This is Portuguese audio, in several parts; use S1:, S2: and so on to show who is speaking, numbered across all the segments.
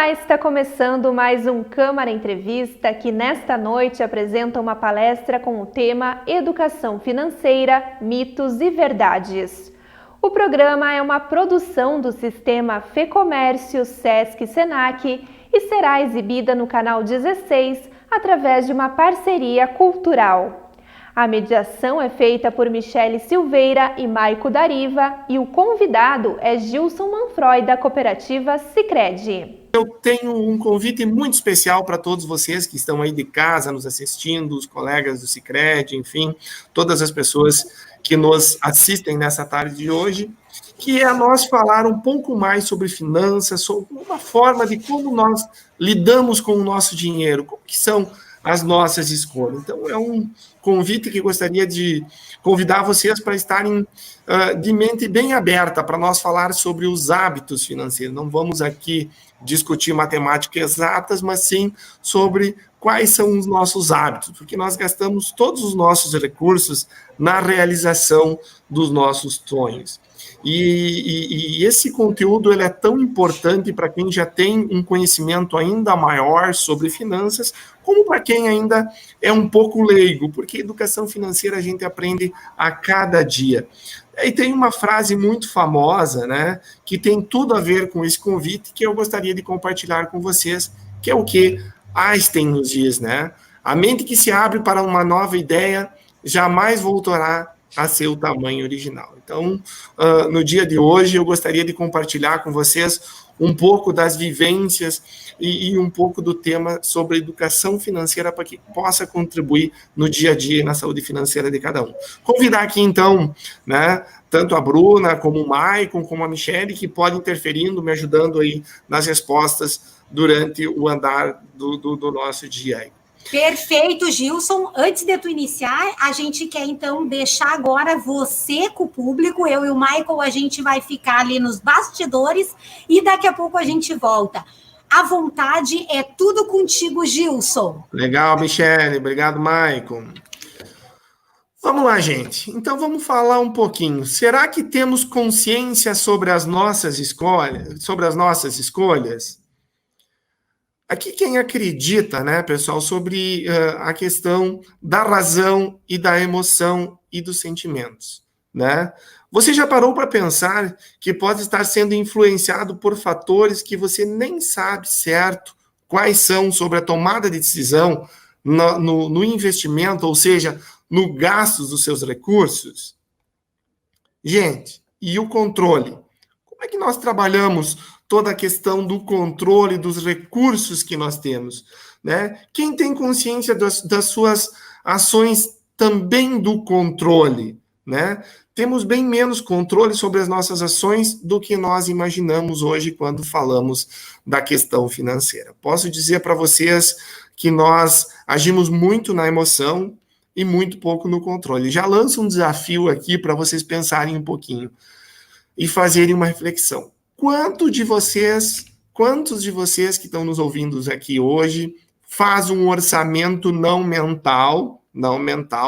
S1: Olá, está começando mais um Câmara Entrevista, que nesta noite apresenta uma palestra com o tema Educação Financeira, Mitos e Verdades. O programa é uma produção do Sistema Fecomércio Sesc-Senac e será exibida no canal 16 através de uma parceria cultural. A mediação é feita por Michele Silveira e Maico Dariva e o convidado é Gilson Manfroy, da cooperativa Sicredi.
S2: Eu tenho um convite muito especial para todos vocês que estão aí de casa nos assistindo, os colegas do Sicredi, enfim, todas as pessoas que nos assistem nessa tarde de hoje, que é nós falar um pouco mais sobre finanças, sobre uma forma de como nós lidamos com o nosso dinheiro, como que são as nossas escolhas. Então, é um convite que gostaria de convidar vocês para estarem de mente bem aberta para nós falar sobre os hábitos financeiros. Não vamos aqui discutir matemática exatas, mas sim sobre quais são os nossos hábitos, porque nós gastamos todos os nossos recursos na realização dos nossos sonhos. E esse conteúdo ele é tão importante para quem já tem um conhecimento ainda maior sobre finanças, como para quem ainda é um pouco leigo, porque educação financeira a gente aprende a cada dia. E tem uma frase muito famosa, né, que tem tudo a ver com esse convite, que eu gostaria de compartilhar com vocês, que é o que Einstein nos diz, né? A mente que se abre para uma nova ideia jamais voltará a seu tamanho original. Então, no dia de hoje, eu gostaria de compartilhar com vocês um pouco das vivências e um pouco do tema sobre educação financeira para que possa contribuir no dia a dia e na saúde financeira de cada um. Convidar aqui, então, né, tanto a Bruna, como o Maicon, como a Michele, que podem interferindo, me ajudando aí nas respostas durante o andar do nosso dia aí.
S3: Perfeito, Gilson. Antes de tu iniciar, a gente quer, então, deixar agora você com o público. Eu e o Michael, a gente vai ficar ali nos bastidores e daqui a pouco a gente volta. À vontade, é tudo contigo, Gilson.
S2: Legal, Michele. Obrigado, Michael. Vamos lá, gente. Então, vamos falar um pouquinho. Será que temos consciência sobre as nossas escolhas? Aqui quem acredita, né, pessoal, sobre a questão da razão e da emoção e dos sentimentos, né? Você já parou para pensar que pode estar sendo influenciado por fatores que você nem sabe certo quais são sobre a tomada de decisão no investimento, ou seja, no gasto dos seus recursos? Gente, e o controle? Como é que nós trabalhamos toda a questão do controle dos recursos que nós temos, né? Quem tem consciência das suas ações também do controle, né? Temos bem menos controle sobre as nossas ações do que nós imaginamos hoje quando falamos da questão financeira. Posso dizer para vocês que nós agimos muito na emoção e muito pouco no controle. Já lanço um desafio aqui para vocês pensarem um pouquinho e fazerem uma reflexão. Quantos de vocês que estão nos ouvindo aqui hoje faz um orçamento não mental,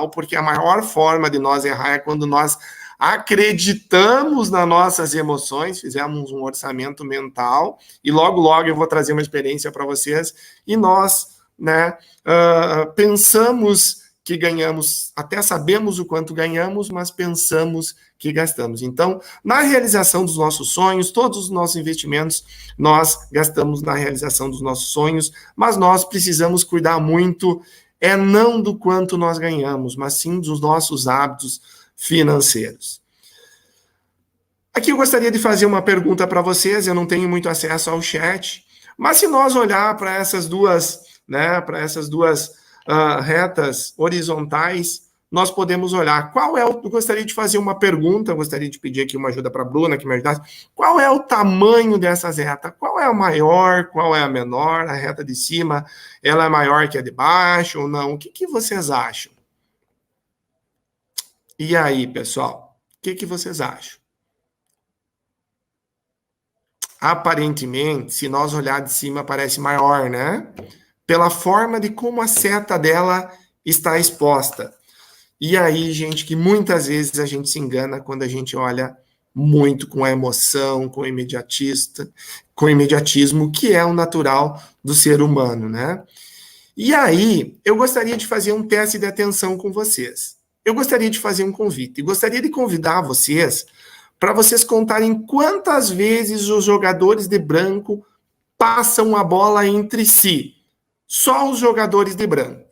S2: porque a maior forma de nós errar é quando nós acreditamos nas nossas emoções, fizemos um orçamento mental, e logo eu vou trazer uma experiência para vocês, e nós, né, pensamos que ganhamos, até sabemos o quanto ganhamos, mas pensamos que gastamos. Então, na realização dos nossos sonhos, todos os nossos investimentos, nós gastamos na realização dos nossos sonhos, mas nós precisamos cuidar muito, não do quanto nós ganhamos, mas sim dos nossos hábitos financeiros. Aqui eu gostaria de fazer uma pergunta para vocês, eu não tenho muito acesso ao chat, mas se nós olhar para essas duas, né, retas horizontais, nós podemos olhar eu gostaria de fazer uma pergunta, gostaria de pedir aqui uma ajuda para a Bruna, que me ajudasse. Qual é o tamanho dessas retas? Qual é a maior, qual é a menor? A reta de cima, ela é maior que a de baixo ou não? O que vocês acham? E aí, pessoal? O que vocês acham? Aparentemente, se nós olhar de cima, parece maior, né? Pela forma de como a seta dela está exposta. E aí, gente, que muitas vezes a gente se engana quando a gente olha muito com a emoção, com o imediatismo, que é o natural do ser humano, né? E aí, eu gostaria de fazer um teste de atenção com vocês. Eu gostaria de fazer um convite. E gostaria de convidar vocês para vocês contarem quantas vezes os jogadores de branco passam a bola entre si. Só os jogadores de branco.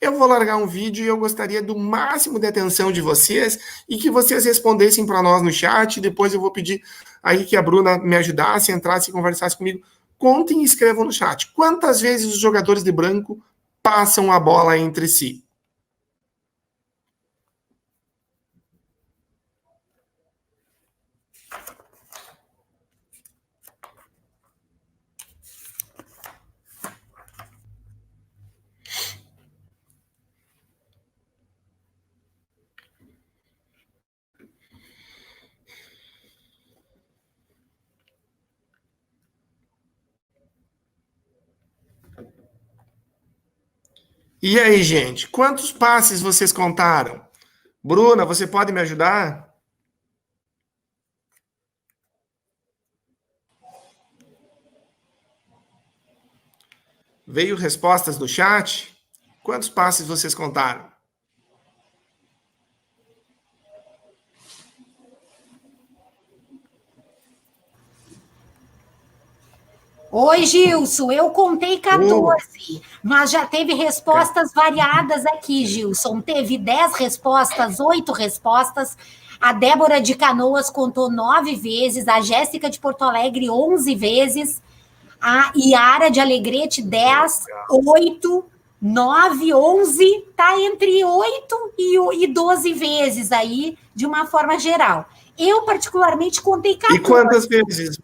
S2: Eu vou largar um vídeo e eu gostaria do máximo de atenção de vocês e que vocês respondessem para nós no chat. Depois eu vou pedir aí que a Bruna me ajudasse, entrasse e conversasse comigo. Contem e escrevam no chat. Quantas vezes os jogadores de branco passam a bola entre si? E aí, gente, quantos passes vocês contaram? Bruna, você pode me ajudar? Veio respostas no chat? Quantos passes vocês contaram?
S3: Oi, Gilson, eu contei 14, mas já teve respostas variadas aqui, Gilson. Teve 10 respostas, 8 respostas. A Débora de Canoas contou 9 vezes, a Jéssica de Porto Alegre 11 vezes, a Iara de Alegrete 10, 8, 9, 11, tá entre 8 e 12 vezes aí, de uma forma geral. Eu, particularmente, contei 14.
S2: E quantas vezes?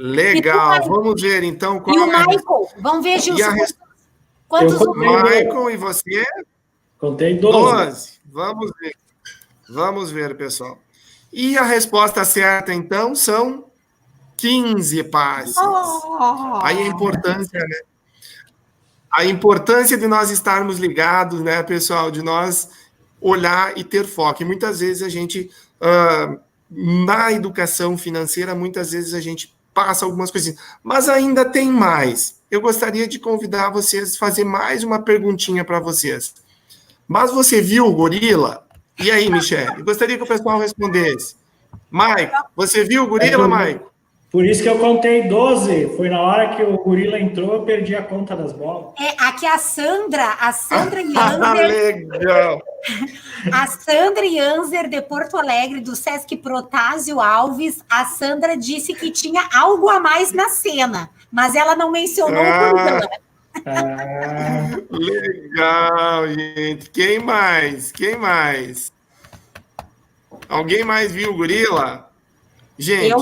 S2: Legal, vamos ver então qual
S3: e o Michael, vamos ver, Gilson,
S2: quantos o Michael e você?
S4: Contei 12.
S2: Vamos ver, pessoal. E a resposta certa, então, são 15 passes. Aí a importância, né? A importância de nós estarmos ligados, né, pessoal, de nós olhar e ter foco. E muitas vezes a gente, na educação financeira, muitas vezes a gente passa algumas coisinhas. Mas ainda tem mais. Eu gostaria de convidar vocês a fazer mais uma perguntinha para vocês. Mas você viu o gorila? E aí, Michele? Eu gostaria que o pessoal respondesse. Maico, você viu o gorila, Maico?
S4: Por isso que eu contei 12. Foi na hora que o gorila entrou, eu perdi a conta das bolas.
S3: Aqui a Sandra Yanzer.
S2: Legal.
S3: A Sandra Yanzer, de Porto Alegre, do Sesc Protásio Alves. A Sandra disse que tinha algo a mais na cena, mas ela não mencionou o gorila.
S2: Legal, gente. Quem mais? Alguém mais viu o gorila? Gente,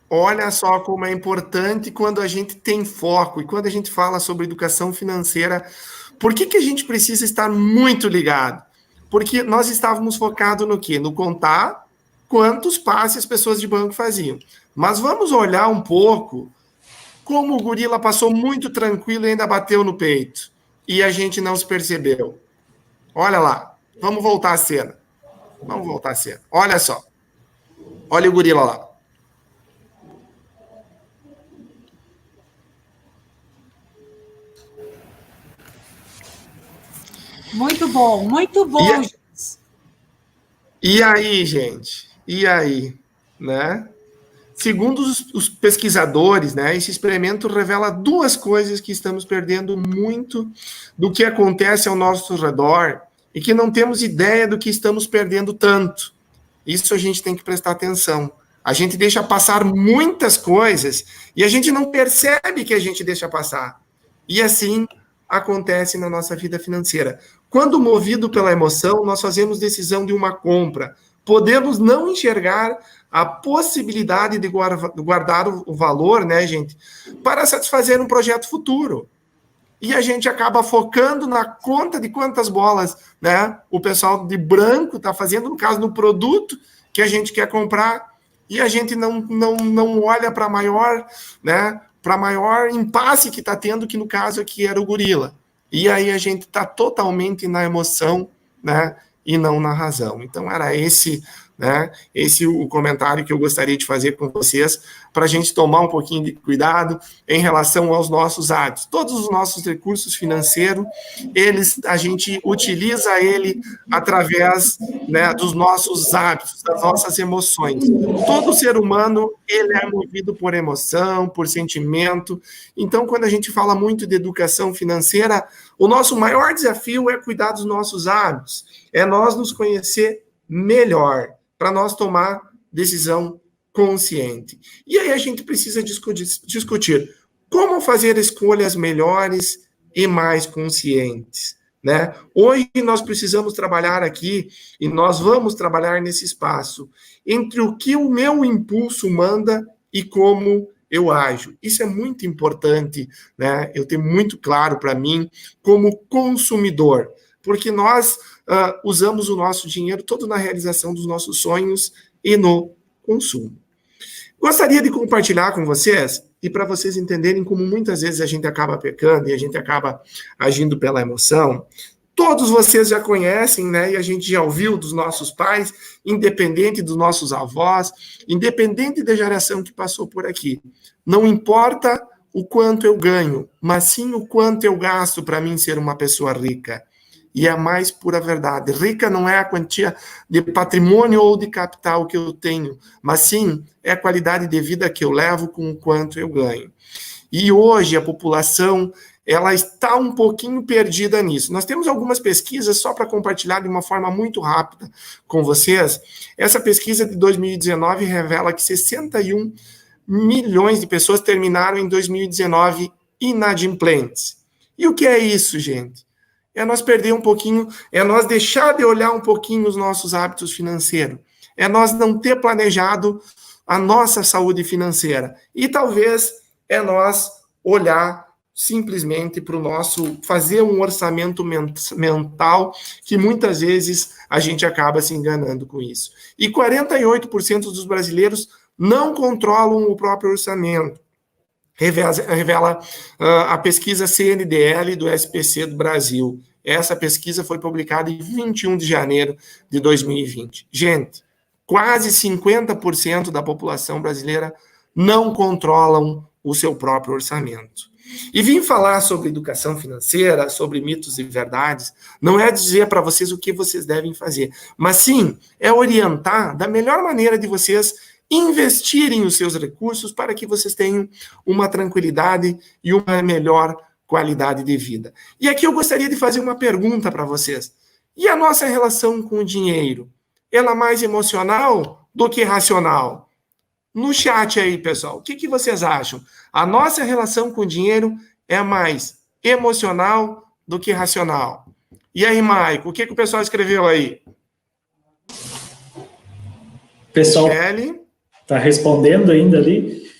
S2: olha só como é importante quando a gente tem foco e quando a gente fala sobre educação financeira. Por que a gente precisa estar muito ligado? Porque nós estávamos focados no quê? No contar quantos passes as pessoas de banco faziam. Mas vamos olhar um pouco como o gorila passou muito tranquilo e ainda bateu no peito. E a gente não se percebeu. Olha lá. Vamos voltar à cena. Olha só. Olha o gorila lá.
S3: Muito bom.
S2: E aí, gente? E aí? Né? Segundo os pesquisadores, né, esse experimento revela duas coisas que estamos perdendo muito do que acontece ao nosso redor e que não temos ideia do que estamos perdendo tanto. Isso a gente tem que prestar atenção. A gente deixa passar muitas coisas e a gente não percebe que a gente deixa passar. E assim acontece na nossa vida financeira. Quando movido pela emoção, nós fazemos decisão de uma compra. Podemos não enxergar a possibilidade de guardar o valor, né, gente, para satisfazer um projeto futuro. E a gente acaba focando na conta de quantas bolas, né, o pessoal de branco está fazendo, no caso, no produto que a gente quer comprar, e a gente não olha para maior, né, para maior impasse que está tendo, que no caso aqui era o gorila. E aí a gente está totalmente na emoção, né, e não na razão. Então, era esse o comentário que eu gostaria de fazer com vocês, para a gente tomar um pouquinho de cuidado em relação aos nossos hábitos. Todos os nossos recursos financeiros, a gente utiliza ele através, né, dos nossos hábitos, das nossas emoções. Todo ser humano, ele é movido por emoção, por sentimento. Então, quando a gente fala muito de educação financeira, o nosso maior desafio é cuidar dos nossos hábitos, é nós nos conhecer melhor, para nós tomar decisão consciente. E aí a gente precisa discutir como fazer escolhas melhores e mais conscientes, né? Hoje nós precisamos trabalhar aqui, e nós vamos trabalhar nesse espaço, entre o que o meu impulso manda e como eu ajo. Isso é muito importante, né? Eu tenho muito claro para mim, como consumidor, porque nós usamos o nosso dinheiro todo na realização dos nossos sonhos e no consumo. Gostaria de compartilhar com vocês, e para vocês entenderem como muitas vezes a gente acaba pecando e a gente acaba agindo pela emoção. Todos vocês já conhecem, né? E a gente já ouviu dos nossos pais, independente dos nossos avós, independente da geração que passou por aqui. Não importa o quanto eu ganho, mas sim o quanto eu gasto para mim ser uma pessoa rica. E é a mais pura verdade. Rica não é a quantia de patrimônio ou de capital que eu tenho, mas sim é a qualidade de vida que eu levo com o quanto eu ganho. E hoje a população, ela está um pouquinho perdida nisso. Nós temos algumas pesquisas, só para compartilhar de uma forma muito rápida com vocês. Essa pesquisa de 2019 revela que 61 milhões de pessoas terminaram em 2019 inadimplentes. E o que é isso, gente? É nós perder um pouquinho, é nós deixar de olhar um pouquinho os nossos hábitos financeiros, é nós não ter planejado a nossa saúde financeira, e talvez é nós olhar simplesmente para o nosso, fazer um orçamento mental, que muitas vezes a gente acaba se enganando com isso. E 48% dos brasileiros não controlam o próprio orçamento. Revela a pesquisa CNDL do SPC do Brasil. Essa pesquisa foi publicada em 21 de janeiro de 2020. Gente, quase 50% da população brasileira não controlam o seu próprio orçamento. E vim falar sobre educação financeira, sobre mitos e verdades, não é dizer para vocês o que vocês devem fazer, mas sim é orientar da melhor maneira de vocês investirem os seus recursos para que vocês tenham uma tranquilidade e uma melhor qualidade de vida. E aqui eu gostaria de fazer uma pergunta para vocês. E a nossa relação com o dinheiro? Ela é mais emocional do que racional? No chat aí, pessoal, o que vocês acham? A nossa relação com o dinheiro é mais emocional do que racional? E aí, Maico, o que o pessoal escreveu aí?
S4: Pessoal, está respondendo ainda ali.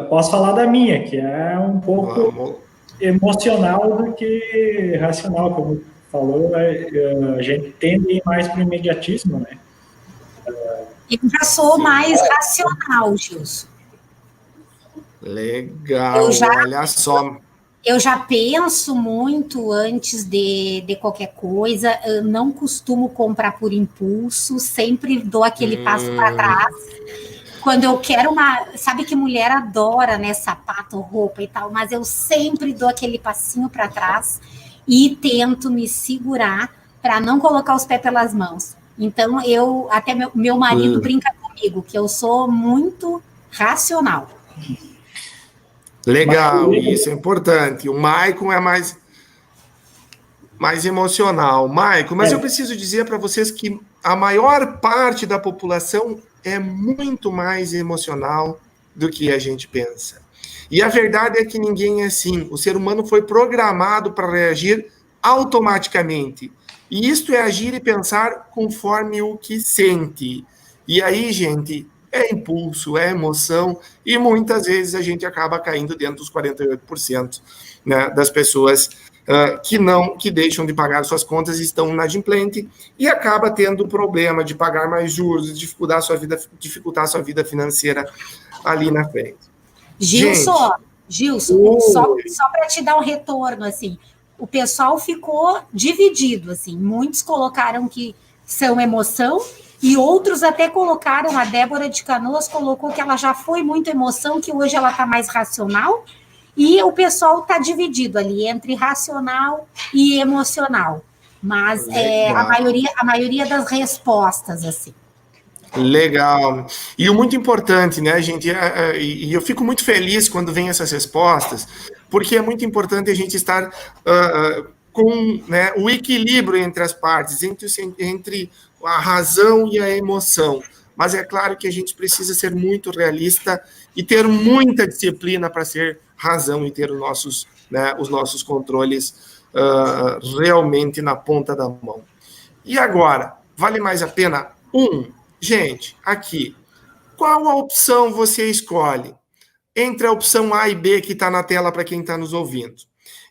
S4: Posso falar da minha, que é um pouco emocional do que racional, como falou, a gente tende a ir mais para o imediatismo, né?
S3: Eu já sou mais racional, Gilson.
S2: Legal, olha só.
S3: Eu já penso muito antes de qualquer coisa, eu não costumo comprar por impulso, sempre dou aquele passo para trás. Quando eu quero Sabe que mulher adora, né, sapato, roupa e tal, mas eu sempre dou aquele passinho para trás e tento me segurar para não colocar os pés pelas mãos. Então, até meu marido brinca comigo, que eu sou muito racional.
S2: Legal, isso é importante. O Maicon é mais emocional. Maicon, mas eu preciso dizer para vocês que a maior parte da população é muito mais emocional do que a gente pensa. E a verdade é que ninguém é assim. O ser humano foi programado para reagir automaticamente. E isto é agir e pensar conforme o que sente. E aí, gente, é impulso, é emoção, e muitas vezes a gente acaba caindo dentro dos 48%, né, das pessoas que deixam de pagar suas contas e estão inadimplentes, e acaba tendo problema de pagar mais juros, dificultar a sua vida financeira ali na frente.
S3: Gilson, só para te dar um retorno, assim, o pessoal ficou dividido, assim, muitos colocaram que são emoção, e outros até colocaram, a Débora de Canoas colocou que ela já foi muito emoção, que hoje ela está mais racional, e o pessoal está dividido ali entre racional e emocional, mas a maioria das respostas, assim.
S2: Legal. E o muito importante, né, gente, e eu fico muito feliz quando vem essas respostas, porque é muito importante a gente estar com, né, o equilíbrio entre as partes, entre a razão e a emoção. Mas é claro que a gente precisa ser muito realista e ter muita disciplina para ser razão e ter os nossos controles realmente na ponta da mão. E agora, vale mais a pena? Gente, aqui, qual a opção você escolhe? Entre a opção A e B que está na tela para quem está nos ouvindo.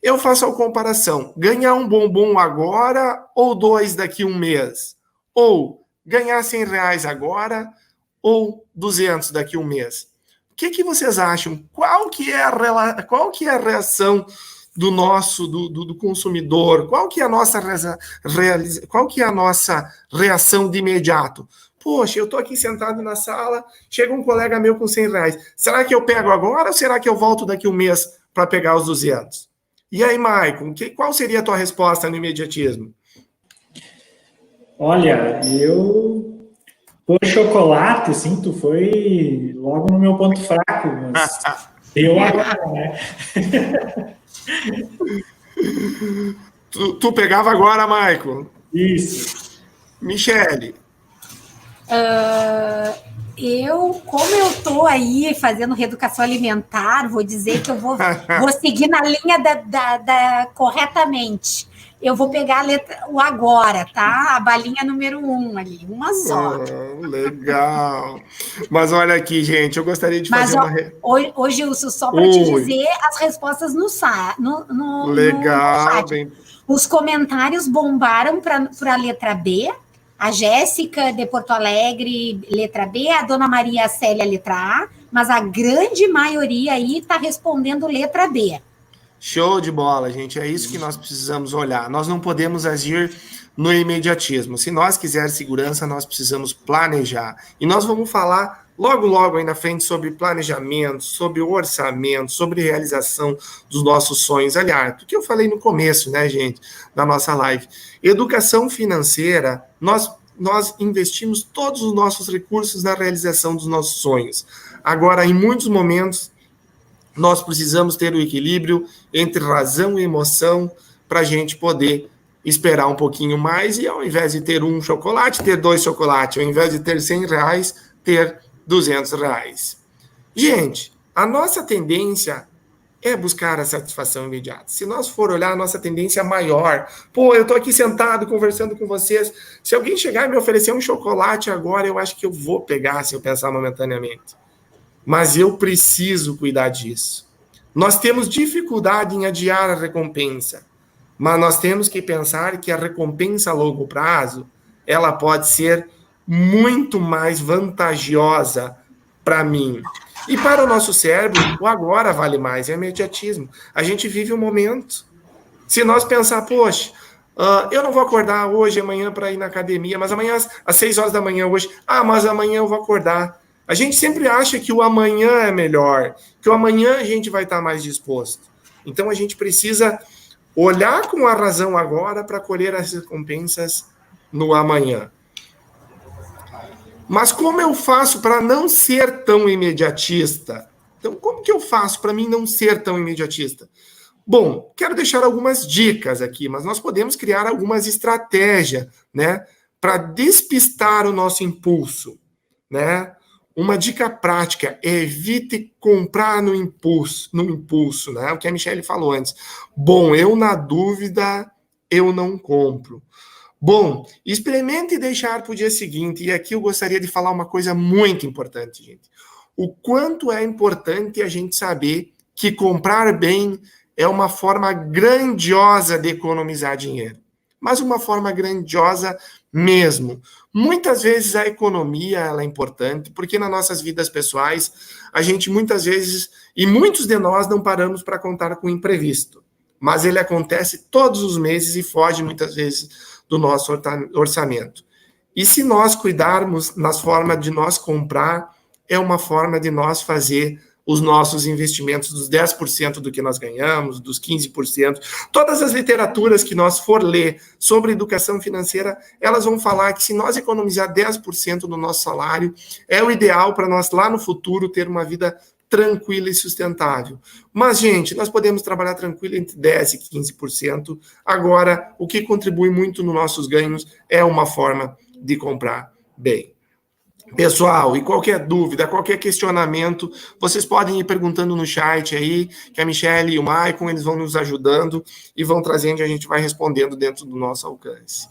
S2: Eu faço a comparação. Ganhar um bombom agora ou 2 daqui a um mês? Ou ganhar R$100 agora ou 200 daqui a um mês? O que vocês acham? Qual que é a reação do consumidor? Qual que é a nossa reação de imediato? Poxa, eu estou aqui sentado na sala, chega um colega meu com R$100. Será que eu pego agora ou será que eu volto daqui a um mês para pegar os 200? E aí, Maicon, qual seria a tua resposta no imediatismo?
S4: Olha, por chocolate, assim, tu foi logo no meu ponto fraco, mas eu agora, né?
S2: Tu pegava agora, Maicon?
S4: Isso.
S2: Michele?
S3: Como eu estou aí fazendo reeducação alimentar, vou dizer que eu vou seguir na linha corretamente. Eu vou pegar o agora, tá? A balinha número 1 ali, uma só.
S2: Legal. Mas olha aqui, gente, eu gostaria de fazer
S3: Ô, Gilson, só para te dizer as respostas no chat.
S2: Legal. Bem...
S3: Os comentários bombaram para a letra B. A Jéssica de Porto Alegre, letra B, a Dona Maria Célia, letra A, mas a grande maioria aí está respondendo letra B.
S2: Show de bola, gente. É isso que nós precisamos olhar. Nós não podemos agir no imediatismo. Se nós quisermos segurança, nós precisamos planejar. E nós vamos falar logo aí na frente sobre planejamento, sobre orçamento, sobre realização dos nossos sonhos. Aliás, o que eu falei no começo, né, gente, da nossa live. Educação financeira, nós investimos todos os nossos recursos na realização dos nossos sonhos. Agora, em muitos momentos, nós precisamos ter o equilíbrio entre razão e emoção para a gente poder esperar um pouquinho mais e ao invés de ter um chocolate, ter 2 chocolates, ao invés de ter R$100, ter R$200. Gente, a nossa tendência é buscar a satisfação imediata. Se nós for olhar, a nossa tendência é maior. Pô, eu estou aqui sentado conversando com vocês. Se alguém chegar e me oferecer um chocolate agora, eu acho que eu vou pegar se eu pensar momentaneamente. Mas eu preciso cuidar disso. Nós temos dificuldade em adiar a recompensa, mas nós temos que pensar que a recompensa a longo prazo, ela pode ser muito mais vantajosa para mim. E para o nosso cérebro, o agora vale mais, é imediatismo. A gente vive o momento. Se nós pensar, poxa, eu não vou acordar hoje, amanhã para ir na academia, mas amanhã às 6 horas da manhã hoje, mas amanhã eu vou acordar. A gente sempre acha que o amanhã é melhor, que o amanhã a gente vai estar mais disposto. Então a gente precisa olhar com a razão agora para colher as recompensas no amanhã. Mas como eu faço para não ser tão imediatista? Então, como que eu faço para mim não ser tão imediatista? Bom, quero deixar algumas dicas aqui, mas nós podemos criar algumas estratégias, né, para despistar o nosso impulso, né? Uma dica prática, evite comprar no impulso, né? O que a Michele falou antes. Bom, eu na dúvida, eu não compro. Bom, experimente deixar para o dia seguinte, e aqui eu gostaria de falar uma coisa muito importante, gente. O quanto é importante a gente saber que comprar bem é uma forma grandiosa de economizar dinheiro. Mas uma forma grandiosa mesmo. Muitas vezes a economia ela é importante, porque nas nossas vidas pessoais, a gente muitas vezes, e muitos de nós não paramos para contar com o imprevisto. mas ele acontece todos os meses e foge muitas vezes do nosso orçamento. E se nós cuidarmos nas formas de nós comprar, é uma forma de nós fazer os nossos investimentos dos 10% do que nós ganhamos, dos 15%. Todas as literaturas que nós for ler sobre educação financeira, elas vão falar que se nós economizar 10% do nosso salário, é o ideal para nós lá no futuro ter uma vida tranquila e sustentável. Mas, gente, nós podemos trabalhar tranquilo entre 10% e 15%. Agora, o que contribui muito nos nossos ganhos é uma forma de comprar bem. Pessoal, e qualquer dúvida, qualquer questionamento, vocês podem ir perguntando no chat aí, que a Michelle e o Maicon, eles vão nos ajudando e vão trazendo e a gente vai respondendo dentro do nosso alcance.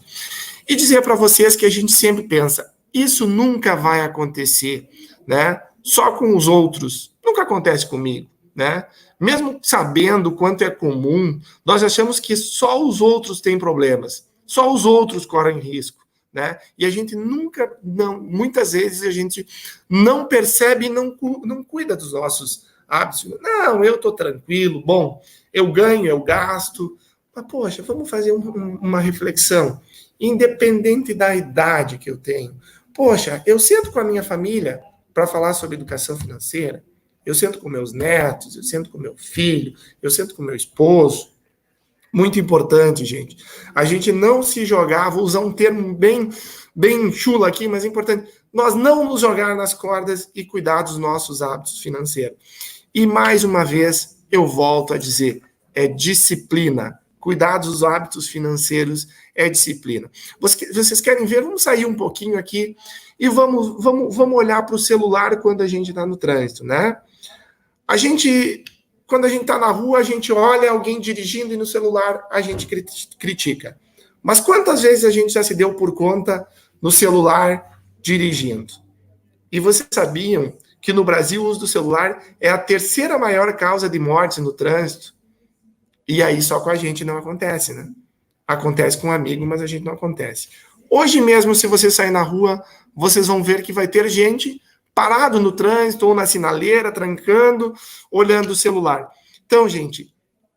S2: E dizer para vocês que a gente sempre pensa, isso nunca vai acontecer, né? Só com os outros, nunca acontece comigo, né? Mesmo sabendo quanto é comum, nós achamos que só os outros têm problemas, só os outros correm risco. Né? E a gente muitas vezes a gente não percebe e não cuida dos nossos hábitos. Não, eu estou tranquilo, bom, eu ganho, eu gasto. Mas, poxa, vamos fazer uma reflexão. Independente da idade que eu tenho. Poxa, eu sento com a minha família para falar sobre educação financeira. Eu sento com meus netos, eu sento com meu filho, eu sento com meu esposo. Muito importante, gente. A gente não se jogar, vou usar um termo bem chulo aqui, mas é importante. Nós não nos jogar nas cordas e cuidar dos nossos hábitos financeiros. E, mais uma vez, eu volto a dizer, é disciplina. Cuidar dos hábitos financeiros é disciplina. Vocês querem ver? Vamos sair um pouquinho aqui e vamos olhar para o celular quando a gente está no trânsito, né? Quando a gente está na rua, a gente olha alguém dirigindo e no celular a gente critica. Mas quantas vezes a gente já se deu por conta no celular dirigindo? E vocês sabiam que no Brasil o uso do celular é a terceira maior causa de mortes no trânsito? E aí só com a gente não acontece, né? Acontece com um amigo, mas a gente não acontece. Hoje mesmo, se você sair na rua, vocês vão ver que vai ter gente parado no trânsito ou na sinaleira, trancando, olhando o celular. Então, gente,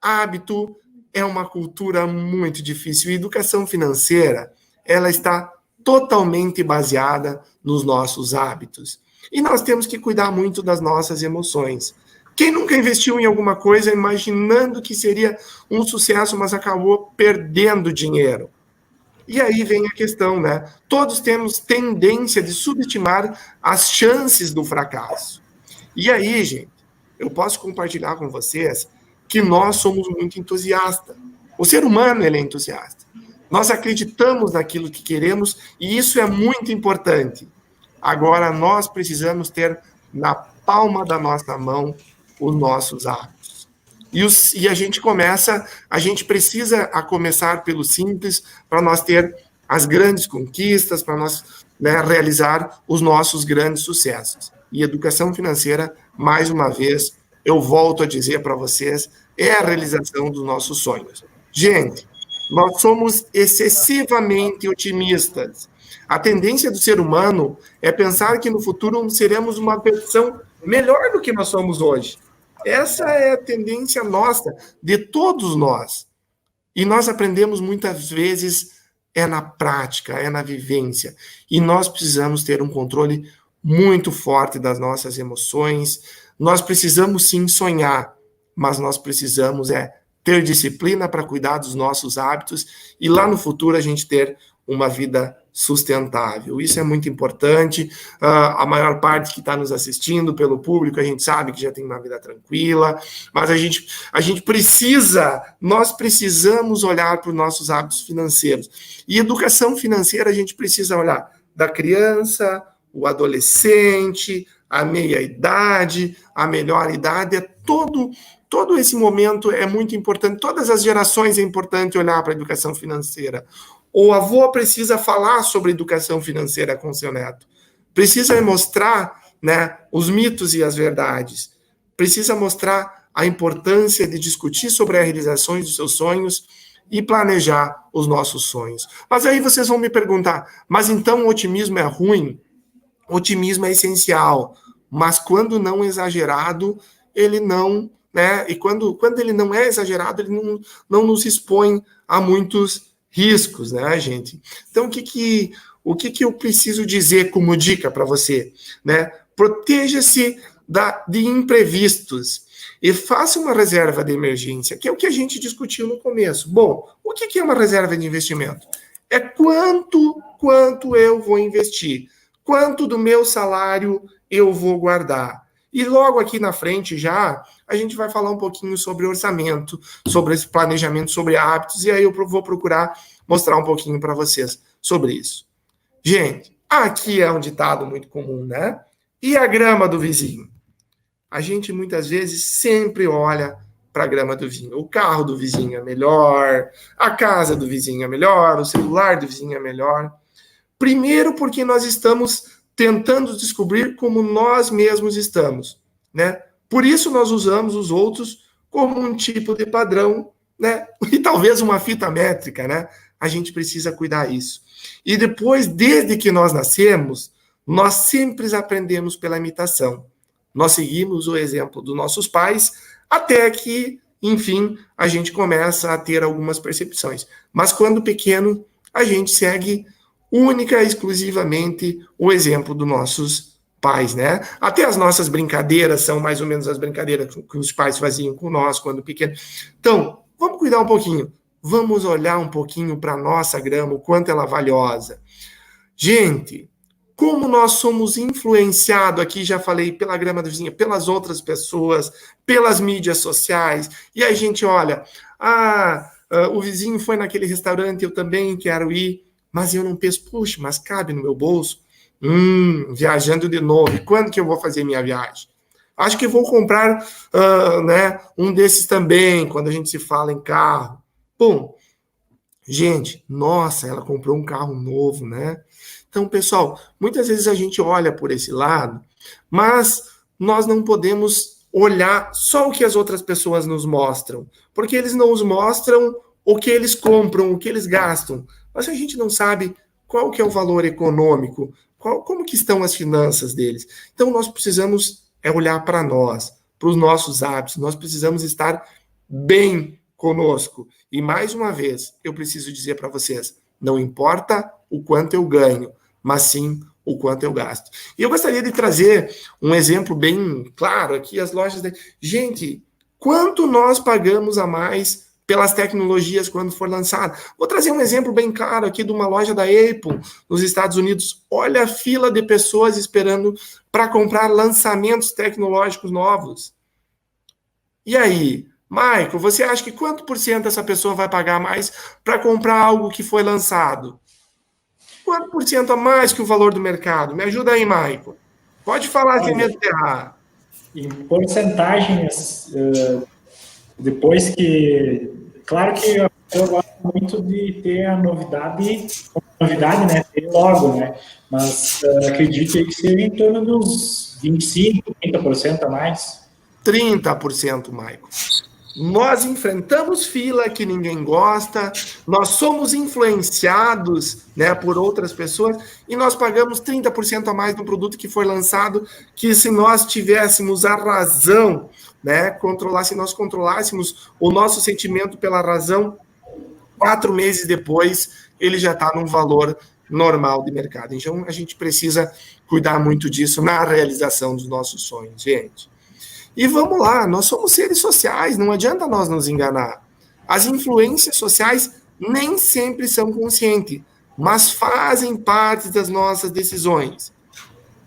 S2: hábito é uma cultura muito difícil. E educação financeira, ela está totalmente baseada nos nossos hábitos. E nós temos que cuidar muito das nossas emoções. Quem nunca investiu em alguma coisa imaginando que seria um sucesso, mas acabou perdendo dinheiro? E aí vem a questão, né? Todos temos tendência de subestimar as chances do fracasso. E aí, gente, eu posso compartilhar com vocês que nós somos muito entusiastas. O ser humano, ele é entusiasta. Nós acreditamos naquilo que queremos e isso é muito importante. Agora, nós precisamos ter na palma da nossa mão os nossos hábitos. E a gente precisa começar pelo simples para nós ter as grandes conquistas, para nós, né, realizar os nossos grandes sucessos. E educação financeira, mais uma vez, eu volto a dizer para vocês, é a realização dos nossos sonhos. Gente, nós somos excessivamente otimistas. A tendência do ser humano é pensar que no futuro seremos uma versão melhor do que nós somos hoje. Essa é a tendência nossa, de todos nós. E nós aprendemos muitas vezes na prática, na vivência. E nós precisamos ter um controle muito forte das nossas emoções. Nós precisamos sim sonhar, mas nós precisamos ter disciplina para cuidar dos nossos hábitos e lá no futuro a gente ter uma vida sustentável. Isso é muito importante. A maior parte que está nos assistindo pelo público, a gente sabe que já tem uma vida tranquila, mas nós precisamos olhar para os nossos hábitos financeiros. E educação financeira a gente precisa olhar da criança, o adolescente, a meia-idade, a melhor idade, todo esse momento é muito importante, todas as gerações é importante olhar para a educação financeira. O avô precisa falar sobre educação financeira com seu neto. Precisa mostrar, né, os mitos e as verdades. Precisa mostrar a importância de discutir sobre as realizações dos seus sonhos e planejar os nossos sonhos. Mas aí vocês vão me perguntar, mas então o otimismo é ruim? O otimismo é essencial, mas quando não exagerado, ele não né? E quando ele não é exagerado, ele não nos expõe a muitos riscos, né, gente? Então, o que eu preciso dizer como dica para você, né? Proteja-se de imprevistos e faça uma reserva de emergência, que é o que a gente discutiu no começo. Bom, o que é uma reserva de investimento? É quanto eu vou investir, quanto do meu salário eu vou guardar. E logo aqui na frente já, a gente vai falar um pouquinho sobre orçamento, sobre esse planejamento, sobre hábitos, e aí eu vou procurar mostrar um pouquinho para vocês sobre isso. Gente, aqui é um ditado muito comum, né? E a grama do vizinho? A gente muitas vezes sempre olha para a grama do vizinho. O carro do vizinho é melhor, a casa do vizinho é melhor, o celular do vizinho é melhor. Primeiro porque nós estamos tentando descobrir como nós mesmos estamos, né? Por isso nós usamos os outros como um tipo de padrão, né? E talvez uma fita métrica, né? A gente precisa cuidar disso. E depois, desde que nós nascemos, nós sempre aprendemos pela imitação. Nós seguimos o exemplo dos nossos pais até que, enfim, a gente começa a ter algumas percepções. Mas quando pequeno, a gente segue única e exclusivamente o exemplo dos nossos pais, né? Até as nossas brincadeiras são mais ou menos as brincadeiras que os pais faziam com nós quando pequenos. Então, vamos cuidar um pouquinho. Vamos olhar um pouquinho para a nossa grama, o quanto ela é valiosa. Gente, como nós somos influenciados aqui, já falei, pela grama do vizinho, pelas outras pessoas, pelas mídias sociais, e a gente olha, o vizinho foi naquele restaurante, eu também quero ir, mas eu não penso, puxa, mas cabe no meu bolso? Viajando de novo, e quando que eu vou fazer minha viagem? Acho que vou comprar né, um desses também, quando a gente se fala em carro. Bom, gente, nossa, ela comprou um carro novo, né? Então, pessoal, muitas vezes a gente olha por esse lado, mas nós não podemos olhar só o que as outras pessoas nos mostram, porque eles não nos mostram o que eles compram, o que eles gastam. Mas a gente não sabe qual que é o valor econômico, como que estão as finanças deles. Então, nós precisamos olhar para nós, para os nossos hábitos, nós precisamos estar bem conosco. E, mais uma vez, eu preciso dizer para vocês, não importa o quanto eu ganho, mas sim o quanto eu gasto. E eu gostaria de trazer um exemplo bem claro aqui, as lojas... Gente, quanto nós pagamos a mais pelas tecnologias quando for lançado? Vou trazer um exemplo bem claro aqui de uma loja da Apple, nos Estados Unidos. Olha a fila de pessoas esperando para comprar lançamentos tecnológicos novos. E aí, Michael, você acha que quanto por cento essa pessoa vai pagar mais para comprar algo que foi lançado? Quanto por cento a mais que o valor do mercado? Me ajuda aí, Michael. Pode falar sem medo de errar.
S4: Em porcentagens, depois que... Claro que eu gosto muito de ter a novidade, né? Ter logo, né? Mas acredito que seja em torno dos 25%, 30% a mais.
S2: 30%, Michael. Nós enfrentamos fila que ninguém gosta, nós somos influenciados, né, por outras pessoas e nós pagamos 30% a mais no produto que foi lançado, que se nós tivéssemos a razão, né, se nós controlássemos o nosso sentimento pela razão, 4 meses depois ele já está num valor normal de mercado. Então a gente precisa cuidar muito disso na realização dos nossos sonhos, gente. E vamos lá, nós somos seres sociais, não adianta nós nos enganar. As influências sociais nem sempre são conscientes, mas fazem parte das nossas decisões.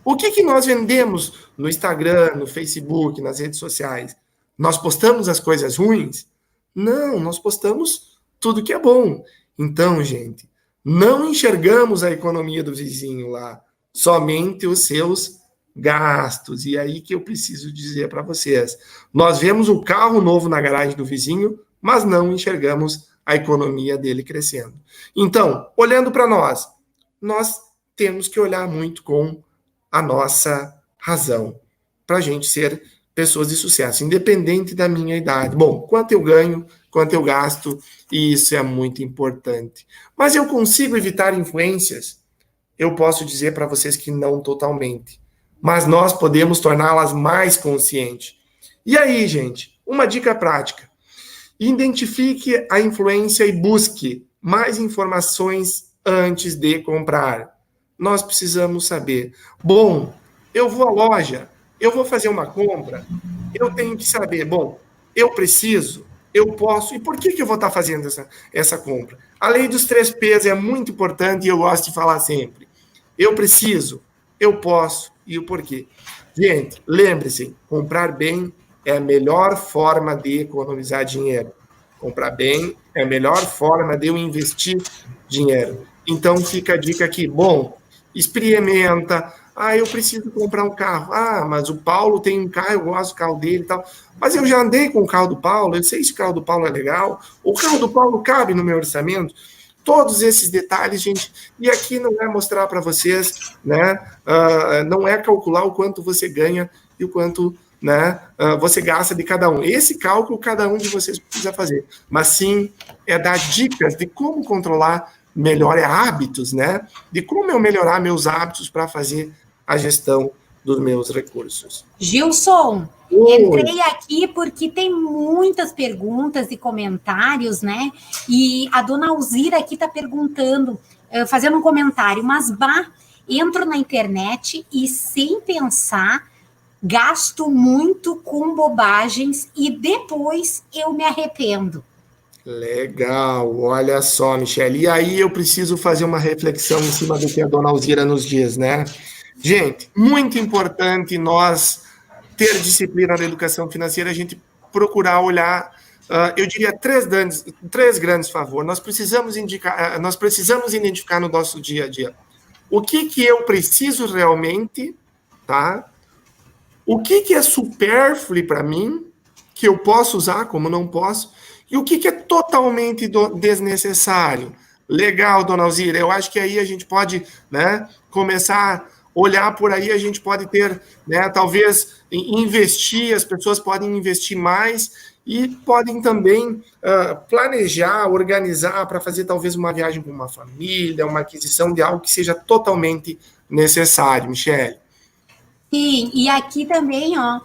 S2: O que nós vendemos no Instagram, no Facebook, nas redes sociais? Nós postamos as coisas ruins? Não, nós postamos tudo que é bom. Então, gente, não enxergamos a economia do vizinho lá, somente os seus gastos. E aí que eu preciso dizer para vocês, nós vemos o carro novo na garagem do vizinho, mas não enxergamos a economia dele crescendo. Então, olhando para nós temos que olhar muito com a nossa razão, para a gente ser pessoas de sucesso, independente da minha idade. Bom, quanto eu ganho, quanto eu gasto, e isso é muito importante. Mas eu consigo evitar influências? Eu posso dizer para vocês que não totalmente. Mas nós podemos torná-las mais conscientes. E aí, gente, uma dica prática. Identifique a influência e busque mais informações antes de comprar. Nós precisamos saber. Bom, eu vou à loja, eu vou fazer uma compra, eu tenho que saber, bom, eu preciso, eu posso, e por que eu vou estar fazendo essa compra? A lei dos 3 P's é muito importante e eu gosto de falar sempre. Eu preciso, eu posso e o porquê. Gente, lembre-se, comprar bem é a melhor forma de economizar dinheiro. Comprar bem é a melhor forma de eu investir dinheiro. Então, fica a dica aqui. Bom, experimenta. Eu preciso comprar um carro. Mas o Paulo tem um carro, eu gosto do carro dele e tal. Mas eu já andei com o carro do Paulo, eu sei se o carro do Paulo é legal. O carro do Paulo cabe no meu orçamento. Todos esses detalhes, gente. E aqui não é mostrar para vocês, né? Não é calcular o quanto você ganha e o quanto, né, você gasta de cada um. Esse cálculo cada um de vocês precisa fazer. Mas sim, é dar dicas de como controlar melhor hábitos, né? De como eu melhorar meus hábitos para fazer a gestão dos meus recursos.
S3: Gilson, entrei aqui porque tem muitas perguntas e comentários, né? E a dona Alzira aqui está perguntando, fazendo um comentário, mas entro na internet e sem pensar, gasto muito com bobagens e depois eu me arrependo.
S2: Legal, olha só, Michele. E aí eu preciso fazer uma reflexão em cima do que a dona Alzira nos diz, né? Gente, muito importante nós ter disciplina na educação financeira, a gente procurar olhar, eu diria, três grandes favores. Nós precisamos identificar no nosso dia a dia o que eu preciso realmente, tá? O que é supérfluo para mim, que eu posso usar, como não posso, e o que é totalmente desnecessário. Legal, dona Alzira, eu acho que aí a gente pode, né, começar a olhar por aí, a gente pode ter, né, talvez investir, as pessoas podem investir mais e podem também planejar, organizar para fazer talvez uma viagem com uma família, uma aquisição de algo que seja totalmente necessário, Michele.
S3: Sim, e aqui também, ó,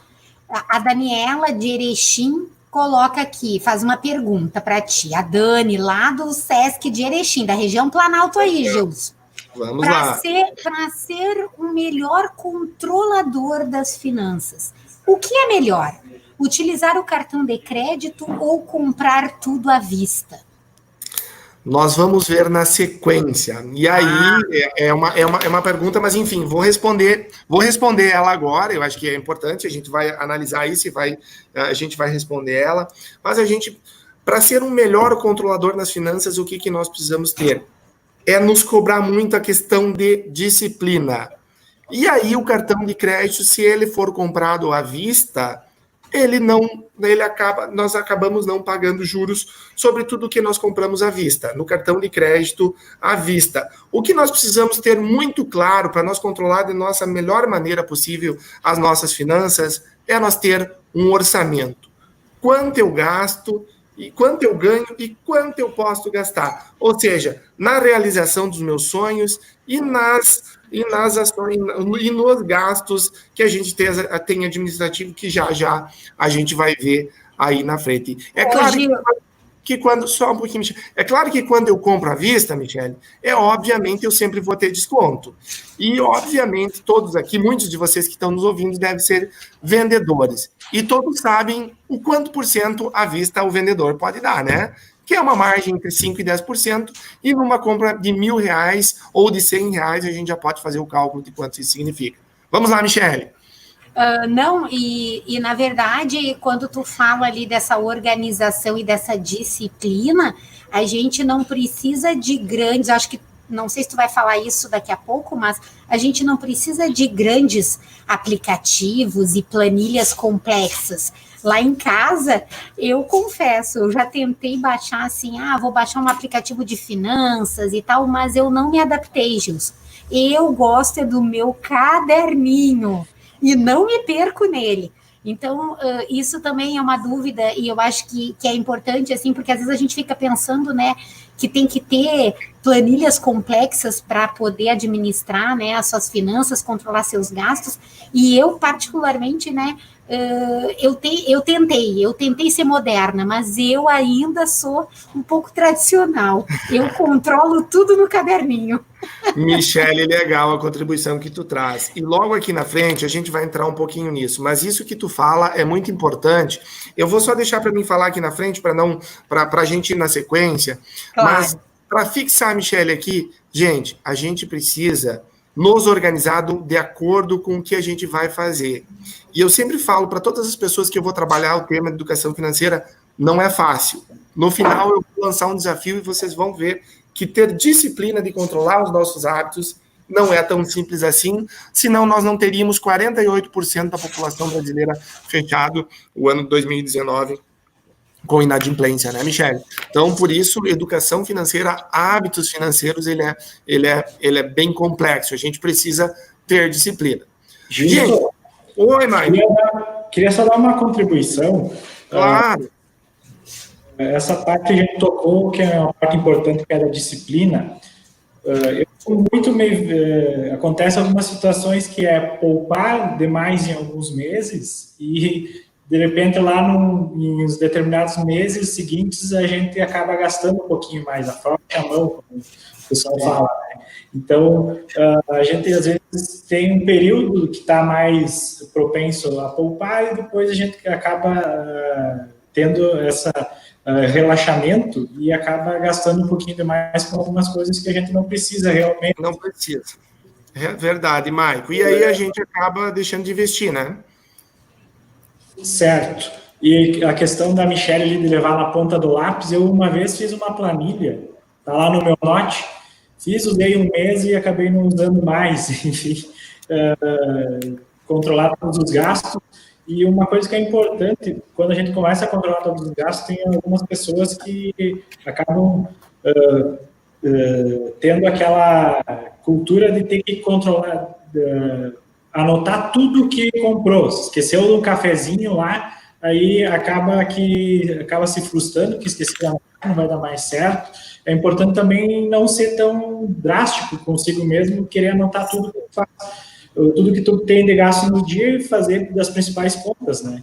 S3: a Daniela de Erechim coloca aqui, faz uma pergunta para ti. A Dani, lá do Sesc de Erechim, da região Planalto aí, Gilson.
S2: Vamos lá.
S3: Para ser um melhor controlador das finanças, o que é melhor? Utilizar o cartão de crédito ou comprar tudo à vista?
S2: Nós vamos ver na sequência. E aí, é uma pergunta, mas enfim, vou responder ela agora. Eu acho que é importante, a gente vai analisar isso e a gente vai responder ela. Mas para ser um melhor controlador nas finanças, o que nós precisamos ter? É nos cobrar muito a questão de disciplina. E aí, o cartão de crédito, se ele for comprado à vista, nós acabamos não pagando juros sobre tudo que nós compramos à vista, no cartão de crédito à vista. O que nós precisamos ter muito claro para nós controlar de nossa melhor maneira possível as nossas finanças é nós ter um orçamento. Quanto eu gasto, e quanto eu ganho e quanto eu posso gastar. Ou seja, na realização dos meus sonhos e nas ações e nos gastos que a gente tem administrativo, que já a gente vai ver aí na frente. É claro que quando... Só um pouquinho, Michele. É claro que quando eu compro à vista, Michele, obviamente eu sempre vou ter desconto. E, obviamente, todos aqui, muitos de vocês que estão nos ouvindo devem ser vendedores. E todos sabem o quanto por cento à vista o vendedor pode dar, né? Que é uma margem entre 5% e 10%, e numa compra de R$1.000 ou de R$100, a gente já pode fazer o cálculo de quanto isso significa. Vamos lá, Michele.
S3: Não, e na verdade, quando tu fala ali dessa organização e dessa disciplina, a gente não precisa de grandes, acho que, não sei se tu vai falar isso daqui a pouco, mas a gente não precisa de grandes aplicativos e planilhas complexas. Lá em casa, eu confesso, eu já tentei baixar assim, vou baixar um aplicativo de finanças e tal, mas eu não me adaptei, Gilson. Eu gosto do meu caderninho e não me perco nele. Então, isso também é uma dúvida e eu acho que é importante, assim, porque às vezes a gente fica pensando, né, que tem que ter planilhas complexas para poder administrar, né, as suas finanças, controlar seus gastos, e eu particularmente, né, eu tentei ser moderna, mas eu ainda sou um pouco tradicional. Eu controlo tudo no caderninho.
S2: Michele, legal a contribuição que tu traz. E logo aqui na frente a gente vai entrar um pouquinho nisso, mas isso que tu fala é muito importante. Eu vou só deixar para mim falar aqui na frente para a gente ir na sequência, claro. Mas para fixar a Michele aqui, gente, a gente precisa nos organizar de acordo com o que a gente vai fazer. E eu sempre falo para todas as pessoas que eu vou trabalhar o tema de educação financeira, não é fácil. No final eu vou lançar um desafio e vocês vão ver que ter disciplina de controlar os nossos hábitos não é tão simples assim, senão nós não teríamos 48% da população brasileira fechado o ano de 2019 com inadimplência, né, Michele? Então, por isso, educação financeira, hábitos financeiros, ele é bem complexo. A gente precisa ter disciplina.
S4: Gente,
S2: oi, Maicon.
S4: Queria só dar uma contribuição.
S2: Claro.
S4: Essa parte a gente tocou, que é uma parte importante, que é da disciplina. Acontece algumas situações que é poupar demais em alguns meses e, de repente, lá nos determinados meses seguintes, a gente acaba gastando um pouquinho mais, a própria mão, como o pessoal fala, né? Então, a gente, às vezes, tem um período que está mais propenso a poupar e depois a gente acaba tendo esse relaxamento e acaba gastando um pouquinho demais com algumas coisas que a gente não precisa realmente.
S2: Não precisa. É verdade, Maicon. E aí a gente acaba deixando de investir, né?
S4: Certo. E a questão da Michele ali de levar na ponta do lápis, eu uma vez fiz uma planilha, tá lá no meu note, usei um mês e acabei não usando mais, enfim, controlar todos os gastos. E uma coisa que é importante, quando a gente começa a controlar todos os gastos, tem algumas pessoas que acabam tendo aquela cultura de ter que controlar, anotar tudo que comprou. Esqueceu do cafezinho lá, aí acaba se frustrando, que esqueceu, não vai dar mais certo. É importante também não ser tão drástico consigo mesmo, querer anotar tudo que faz. Tudo que tu tem de gasto no dia e fazer das principais contas, né?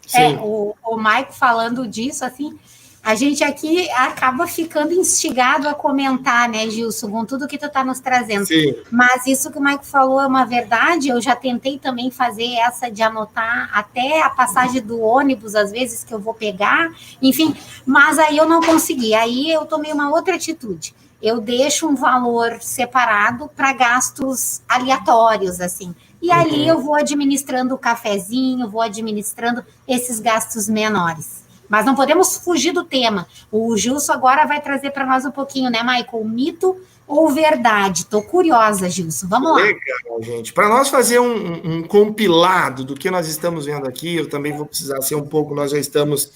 S3: Sim. O Maicon falando disso, assim, a gente aqui acaba ficando instigado a comentar, né, Gilson, com tudo que tu tá nos trazendo.
S2: Sim.
S3: Mas isso que o Maicon falou é uma verdade, eu já tentei também fazer essa de anotar até a passagem do ônibus, às vezes, que eu vou pegar, enfim, mas aí eu não consegui, aí eu tomei uma outra atitude. Eu deixo um valor separado para gastos aleatórios, assim. E ali eu vou administrando o cafezinho, vou administrando esses gastos menores. Mas não podemos fugir do tema. O Gilson agora vai trazer para nós um pouquinho, né, Michael? Mito ou verdade? Estou curiosa, Gilson. Vamos lá.
S2: Legal, gente. Para nós fazer um compilado do que nós estamos vendo aqui, eu também vou precisar ser um pouco, nós já estamos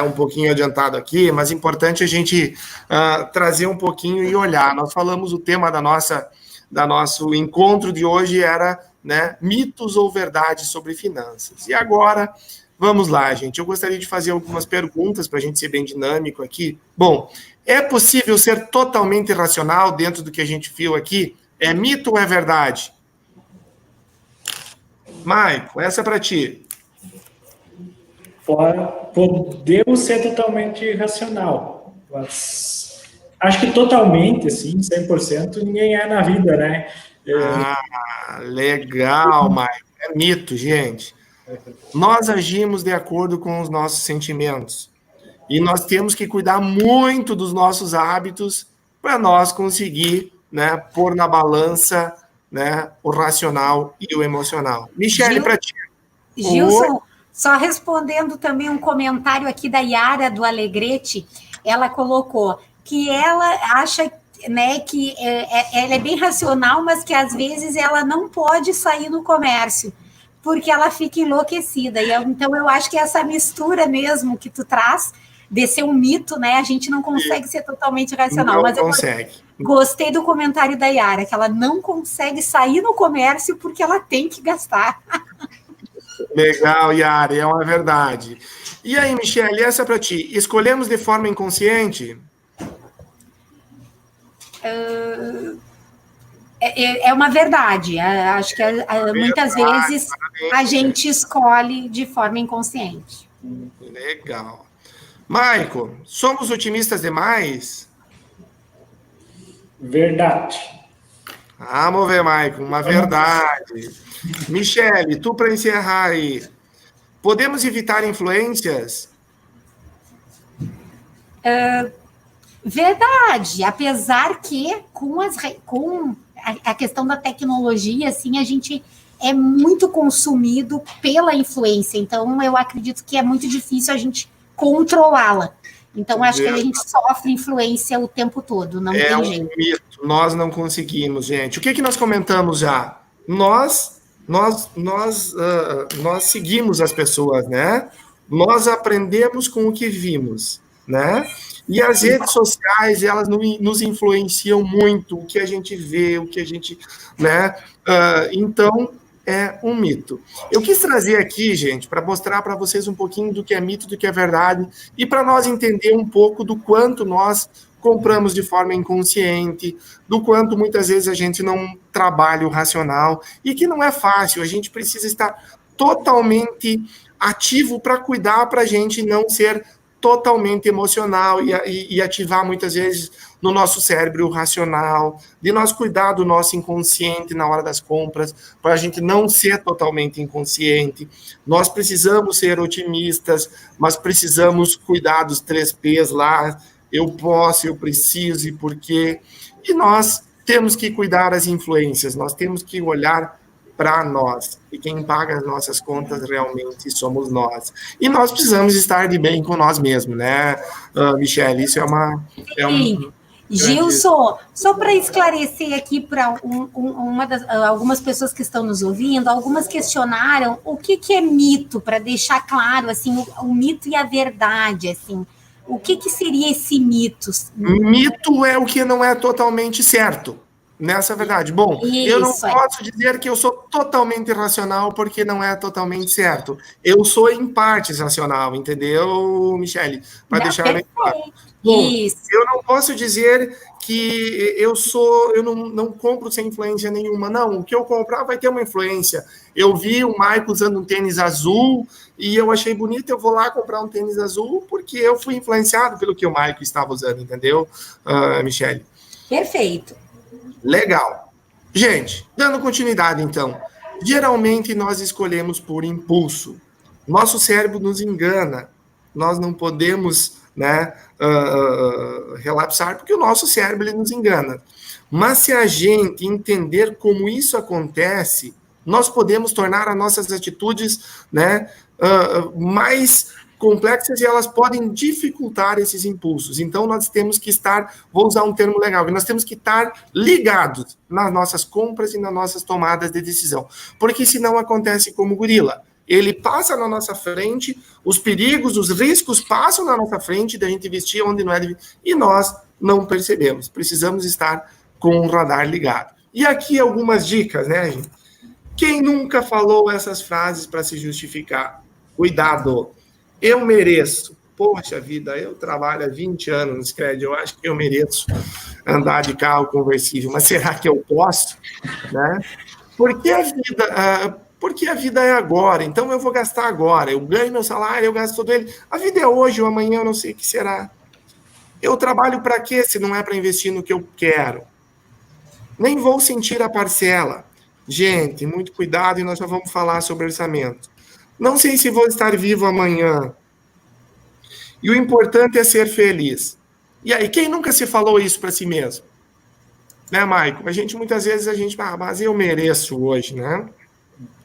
S2: um pouquinho adiantado aqui, mas é importante a gente trazer um pouquinho e olhar. Nós falamos o tema do nosso encontro de hoje era, né, mitos ou verdades sobre finanças. E agora, vamos lá, gente. Eu gostaria de fazer algumas perguntas para a gente ser bem dinâmico aqui. Bom, é possível ser totalmente racional dentro do que a gente viu aqui? É mito ou é verdade? Maicon, essa é para ti.
S4: Podemos ser totalmente racional, mas acho que totalmente, assim, 100%, ninguém é na vida, né?
S2: Legal, Maicon. É mito, gente. Nós agimos de acordo com os nossos sentimentos. E nós temos que cuidar muito dos nossos hábitos para nós conseguir, né, pôr na balança, né, o racional e o emocional. Michele, para ti.
S3: Gilson, só respondendo também um comentário aqui da Yara do Alegrete, ela colocou que ela acha, né, que ela é bem racional, mas que às vezes ela não pode sair no comércio, porque ela fica enlouquecida. Então eu acho que essa mistura mesmo que tu traz, de ser um mito, né, a gente não consegue ser totalmente racional.
S2: Não
S3: mas
S2: consegue.
S3: Eu gostei do comentário da Yara, que ela não consegue sair no comércio porque ela tem que gastar.
S2: Legal, Yara, é uma verdade. E aí, Michele, essa é para ti. Escolhemos de forma inconsciente?
S3: é uma verdade. Acho que muitas vezes a gente escolhe de forma inconsciente.
S2: Legal. Maico, somos otimistas demais?
S4: Verdade.
S2: Vamos ver, Maico, uma verdade. Michele, tu para encerrar aí, podemos evitar influências?
S3: Verdade, apesar que com a questão da tecnologia, assim, a gente é muito consumido pela influência, então eu acredito que é muito difícil a gente controlá-la. Então, acho que a gente sofre influência o tempo todo, não tem jeito.
S2: Mito. Nós não conseguimos, gente. O que nós comentamos já? Nós seguimos as pessoas, né? Nós aprendemos com o que vimos, né? E as redes sociais, elas nos influenciam muito, o que a gente vê, o que a gente, né? Então, é um mito. Eu quis trazer aqui, gente, para mostrar para vocês um pouquinho do que é mito, do que é verdade, e para nós entender um pouco do quanto nós compramos de forma inconsciente, do quanto muitas vezes a gente não trabalha o racional, e que não é fácil, a gente precisa estar totalmente ativo para cuidar, para a gente não ser totalmente emocional e ativar muitas vezes no nosso cérebro racional, de nós cuidar do nosso inconsciente na hora das compras, para a gente não ser totalmente inconsciente. Nós precisamos ser otimistas, mas precisamos cuidar dos 3 P's lá, eu posso, eu preciso e por quê. E nós temos que cuidar das influências, nós temos que olhar para nós. E quem paga as nossas contas realmente somos nós. E nós precisamos estar de bem com nós mesmos, né, Michele? Isso é uma...
S3: Gilson, só para esclarecer aqui para algumas pessoas que estão nos ouvindo, algumas questionaram o que é mito, para deixar claro assim, o mito e a verdade, assim. O que seria esse mito?
S2: Mito é o que não é totalmente certo. Nessa verdade. Bom, eu não posso dizer que eu sou totalmente racional porque não é totalmente certo. Eu sou em partes racional, entendeu, Michele? Para deixar bem claro. Bom, eu não posso dizer que eu não compro sem influência nenhuma. Não, o que eu comprar vai ter uma influência. Eu vi o Maico usando um tênis azul e eu achei bonito, eu vou lá comprar um tênis azul porque eu fui influenciado pelo que o Maico estava usando, entendeu, Michele?
S3: Perfeito.
S2: Legal. Gente, dando continuidade, então. Geralmente, nós escolhemos por impulso. Nosso cérebro nos engana. Nós não podemos, né, relapsar, porque o nosso cérebro ele nos engana. Mas se a gente entender como isso acontece, nós podemos tornar as nossas atitudes, né, mais complexas e elas podem dificultar esses impulsos. Então, nós temos que estar, vou usar um termo legal, nós temos que estar ligados nas nossas compras e nas nossas tomadas de decisão. Porque senão acontece como o gorila. Ele passa na nossa frente, os perigos, os riscos passam na nossa frente, da gente investir onde não é devido, e nós não percebemos. Precisamos estar com o radar ligado. E aqui algumas dicas, né, gente? Quem nunca falou essas frases para se justificar? Cuidado! Eu mereço. Poxa vida, eu trabalho há 20 anos no Scred, eu acho que eu mereço andar de carro conversível, mas será que eu posso? Né? Porque a vida é agora, então eu vou gastar agora. Eu ganho meu salário, eu gasto todo ele. A vida é hoje ou amanhã, eu não sei o que será. Eu trabalho para quê se não é para investir no que eu quero? Nem vou sentir a parcela. Gente, muito cuidado e nós já vamos falar sobre orçamento. Não sei se vou estar vivo amanhã. E o importante é ser feliz. E aí, quem nunca se falou isso para si mesmo? Né, Maico? Muitas vezes, mas eu mereço hoje, né?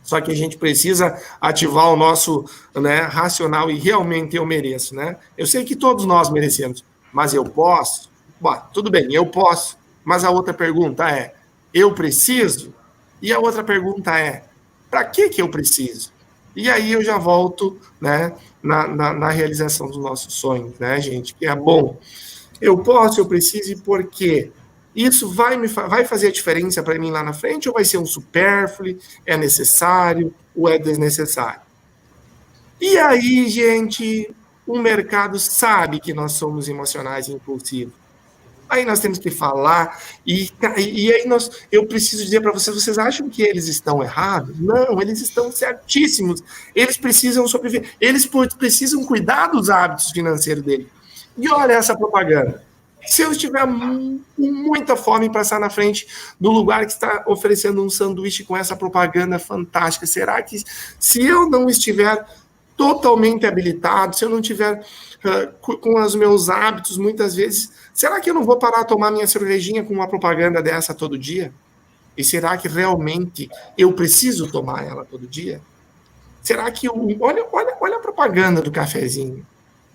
S2: Só que a gente precisa ativar o nosso, né, racional e realmente eu mereço, né? Eu sei que todos nós merecemos, mas eu posso? Bom, tudo bem, eu posso. Mas a outra pergunta é, eu preciso? E a outra pergunta é, para que eu preciso? E aí eu já volto, né, na realização dos nossos sonhos, né, gente? Que é bom. Eu posso, eu preciso e por quê? Isso vai fazer a diferença para mim lá na frente ou vai ser um supérfluo, é necessário ou é desnecessário? E aí, gente, o mercado sabe que nós somos emocionais e impulsivos. Aí nós temos que falar, e aí eu preciso dizer para vocês acham que eles estão errados? Não, eles estão certíssimos. Eles precisam sobreviver, eles precisam cuidar dos hábitos financeiros dele. E olha essa propaganda. Se eu estiver com muita fome em passar na frente do lugar que está oferecendo um sanduíche com essa propaganda fantástica, será que se eu não estiver totalmente habilitado, se eu não tiver com os meus hábitos, muitas vezes, será que eu não vou parar a tomar minha cervejinha com uma propaganda dessa todo dia? E será que realmente eu preciso tomar ela todo dia? Será que olha a propaganda do cafezinho,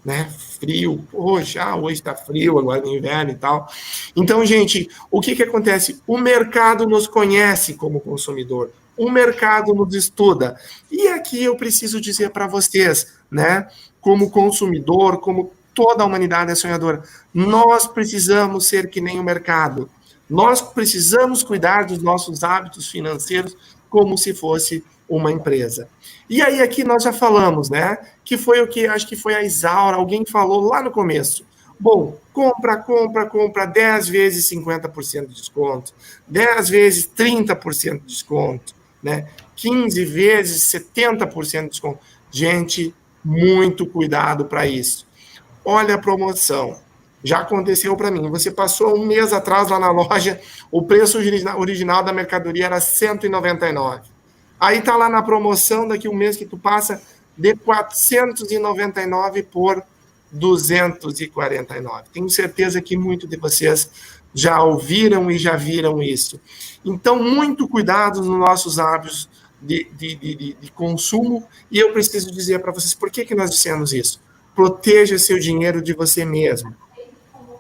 S2: né? Frio, poxa, hoje está frio, agora no inverno e tal. Então, gente, o que acontece? O mercado nos conhece como consumidor. O mercado nos estuda. E aqui eu preciso dizer para vocês, né, como consumidor, como toda a humanidade é sonhadora, nós precisamos ser que nem o mercado. Nós precisamos cuidar dos nossos hábitos financeiros como se fosse uma empresa. E aí aqui nós já falamos, né, que foi o que, acho que foi a Isaura, alguém falou lá no começo. Bom, compra, 10 vezes 50% de desconto, 10 vezes 30% de desconto, né? 15 vezes 70% de desconto. Gente, muito cuidado para isso. Olha a promoção. Já aconteceu para mim. Você passou um mês atrás lá na loja, o preço original da mercadoria era R$199. Aí está lá na promoção, daqui um mês que tu passa, de 499 por 249. Tenho certeza que muitos de vocês já ouviram e já viram isso. Então, muito cuidado nos nossos hábitos de consumo, e eu preciso dizer para vocês por que nós dissemos isso. Proteja seu dinheiro de você mesmo,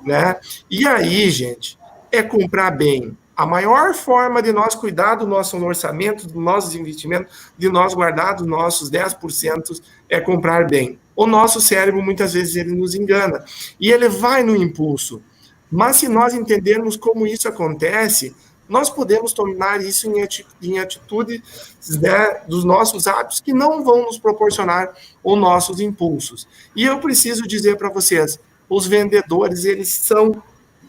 S2: né? E aí, gente, é comprar bem. A maior forma de nós cuidar do nosso orçamento, dos nossos investimentos, de nós guardar dos nossos 10% é comprar bem. O nosso cérebro, muitas vezes, ele nos engana. E ele vai no impulso. Mas se nós entendermos como isso acontece, nós podemos tornar isso em atitude, né, dos nossos hábitos que não vão nos proporcionar os nossos impulsos. E eu preciso dizer para vocês, os vendedores, eles são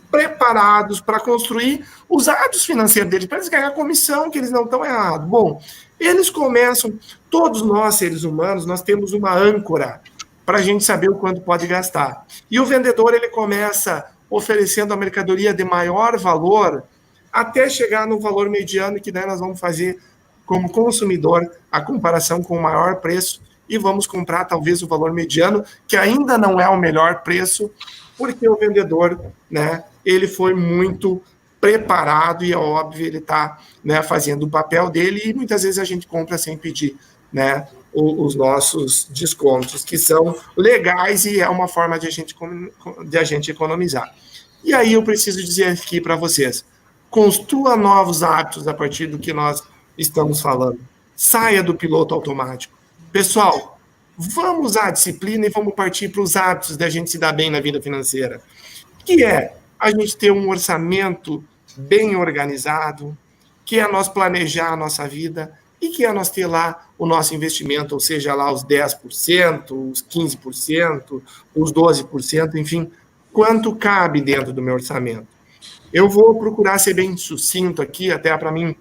S2: preparados para construir os hábitos financeiros deles, para eles ganhar comissão, que eles não estão errados. Bom, eles começam, todos nós, seres humanos, nós temos uma âncora para a gente saber o quanto pode gastar. E o vendedor, ele começa oferecendo a mercadoria de maior valor, até chegar no valor mediano, que daí nós vamos fazer, como consumidor, a comparação com o maior preço, e vamos comprar talvez o valor mediano, que ainda não é o melhor preço, porque o vendedor, né, ele foi muito preparado e, é óbvio, ele está, né, fazendo o papel dele, e muitas vezes a gente compra sem pedir, né, os nossos descontos, que são legais e é uma forma de a gente economizar. E aí eu preciso dizer aqui para vocês, construa novos hábitos a partir do que nós estamos falando. Saia do piloto automático. Pessoal, vamos usar a disciplina e vamos partir para os hábitos da gente se dar bem na vida financeira. Que é a gente ter um orçamento bem organizado, que é nós planejar a nossa vida e que é nós ter lá o nosso investimento, ou seja, lá os 10%, os 15%, os 12%, enfim, quanto cabe dentro do meu orçamento. Eu vou procurar ser bem sucinto aqui, até para mim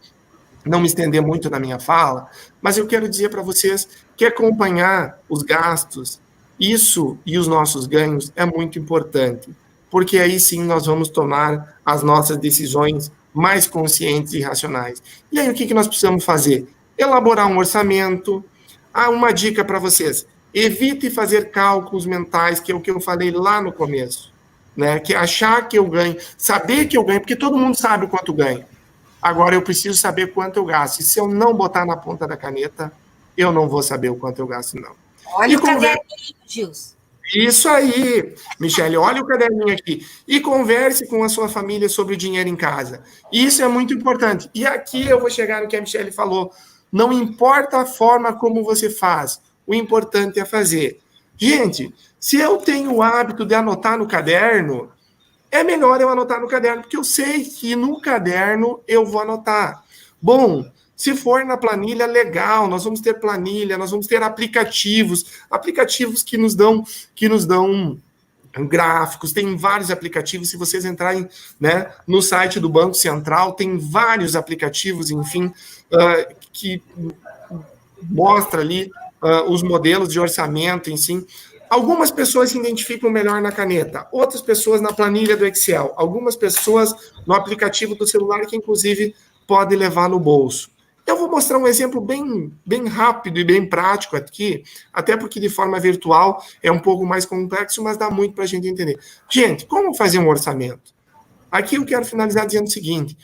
S2: não me estender muito na minha fala, mas eu quero dizer para vocês que acompanhar os gastos, isso e os nossos ganhos é muito importante, porque aí sim nós vamos tomar as nossas decisões mais conscientes e racionais. E aí o que nós precisamos fazer? Elaborar um orçamento. Uma dica para vocês, evite fazer cálculos mentais, que é o que eu falei lá no começo, né? Que é achar que eu ganho, saber que eu ganho, porque todo mundo sabe o quanto ganha. Agora eu preciso saber quanto eu gasto. E se eu não botar na ponta da caneta, eu não vou saber o quanto eu gasto, não.
S3: Olha o caderninho, Gilson.
S2: Isso aí, Michele, olha o caderninho aqui. E converse com a sua família sobre o dinheiro em casa. Isso é muito importante. E aqui eu vou chegar no que a Michele falou. Não importa a forma como você faz, o importante é fazer. Gente, se eu tenho o hábito de anotar no caderno, é melhor eu anotar no caderno, porque eu sei que no caderno eu vou anotar. Bom, se for na planilha, legal, nós vamos ter planilha, nós vamos ter aplicativos que nos dão gráficos, tem vários aplicativos. Se vocês entrarem, né, no site do Banco Central, tem vários aplicativos, enfim, que mostra ali os modelos de orçamento, enfim. Algumas pessoas se identificam melhor na caneta, outras pessoas na planilha do Excel, algumas pessoas no aplicativo do celular, que inclusive pode levar no bolso. Eu vou mostrar um exemplo bem rápido e bem prático aqui, até porque de forma virtual é um pouco mais complexo, mas dá muito para a gente entender. Gente, como fazer um orçamento? Aqui eu quero finalizar dizendo o seguinte.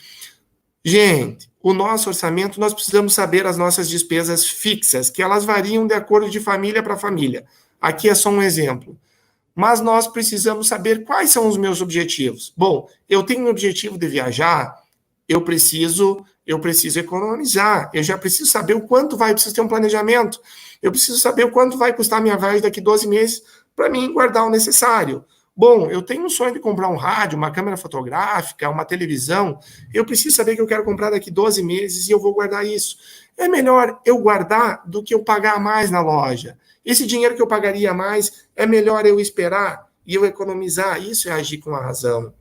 S2: Gente, o nosso orçamento, nós precisamos saber as nossas despesas fixas, que elas variam de acordo de família para família. Aqui é só um exemplo. Mas nós precisamos saber quais são os meus objetivos. Bom, eu tenho um objetivo de viajar, eu preciso economizar, eu já preciso saber o quanto vai, eu preciso ter um planejamento, eu preciso saber o quanto vai custar minha viagem daqui 12 meses para mim guardar o necessário. Bom, eu tenho um sonho de comprar um rádio, uma câmera fotográfica, uma televisão, eu preciso saber que eu quero comprar daqui 12 meses e eu vou guardar isso. É melhor eu guardar do que eu pagar mais na loja. Esse dinheiro que eu pagaria mais, é melhor eu esperar e eu economizar. Isso é agir com a razão.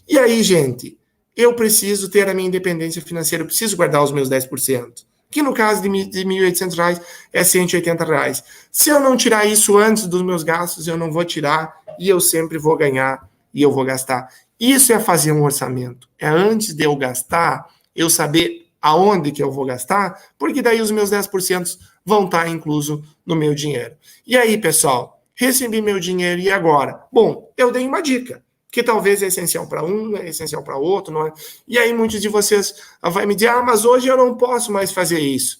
S2: E aí, gente, eu preciso ter a minha independência financeira, eu preciso guardar os meus 10%, que no caso de R$ 1.800 é R$ 180. Se eu não tirar isso antes dos meus gastos, eu não vou tirar e eu sempre vou ganhar e eu vou gastar. Isso é fazer um orçamento. É antes de eu gastar, eu saber aonde que eu vou gastar, porque daí os meus 10% vão estar incluso no meu dinheiro. E aí, pessoal, recebi meu dinheiro e agora? Bom, eu dei uma dica, que talvez é essencial para um, é essencial para outro, não é? E aí muitos de vocês vão me dizer, mas hoje eu não posso mais fazer isso.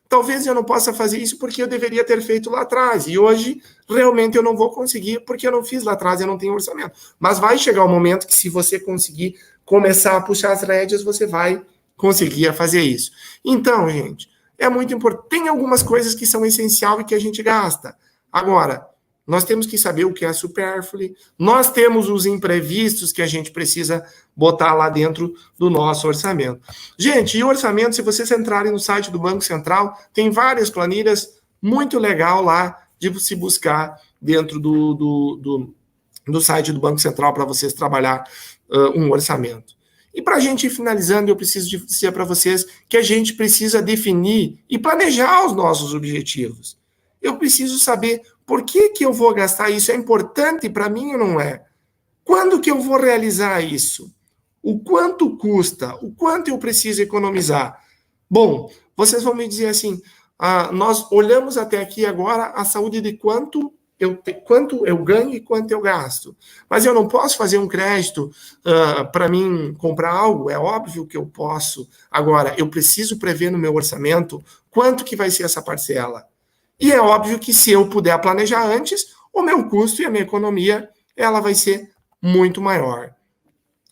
S2: Talvez eu não possa fazer isso porque eu deveria ter feito lá atrás, e hoje realmente eu não vou conseguir porque eu não fiz lá atrás, eu não tenho orçamento. Mas vai chegar o momento que se você conseguir começar a puxar as rédeas, você vai conseguir fazer isso. Então, gente, é muito importante. Tem algumas coisas que são essenciais e que a gente gasta. Agora, nós temos que saber o que é supérfluo, nós temos os imprevistos que a gente precisa botar lá dentro do nosso orçamento. Gente, e o orçamento, se vocês entrarem no site do Banco Central, tem várias planilhas muito legal lá de se buscar dentro do site do Banco Central para vocês trabalhar um orçamento. E para a gente ir finalizando, eu preciso dizer para vocês que a gente precisa definir e planejar os nossos objetivos. Eu preciso saber por que eu vou gastar isso. É importante para mim ou não é? Quando que eu vou realizar isso? O quanto custa? O quanto eu preciso economizar? Bom, vocês vão me dizer assim, nós olhamos até aqui agora a saúde de quanto eu ganho e quanto eu gasto. Mas eu não posso fazer um crédito para mim comprar algo? É óbvio que eu posso. Agora, eu preciso prever no meu orçamento quanto que vai ser essa parcela. E é óbvio que se eu puder planejar antes, o meu custo e a minha economia, ela vai ser muito maior.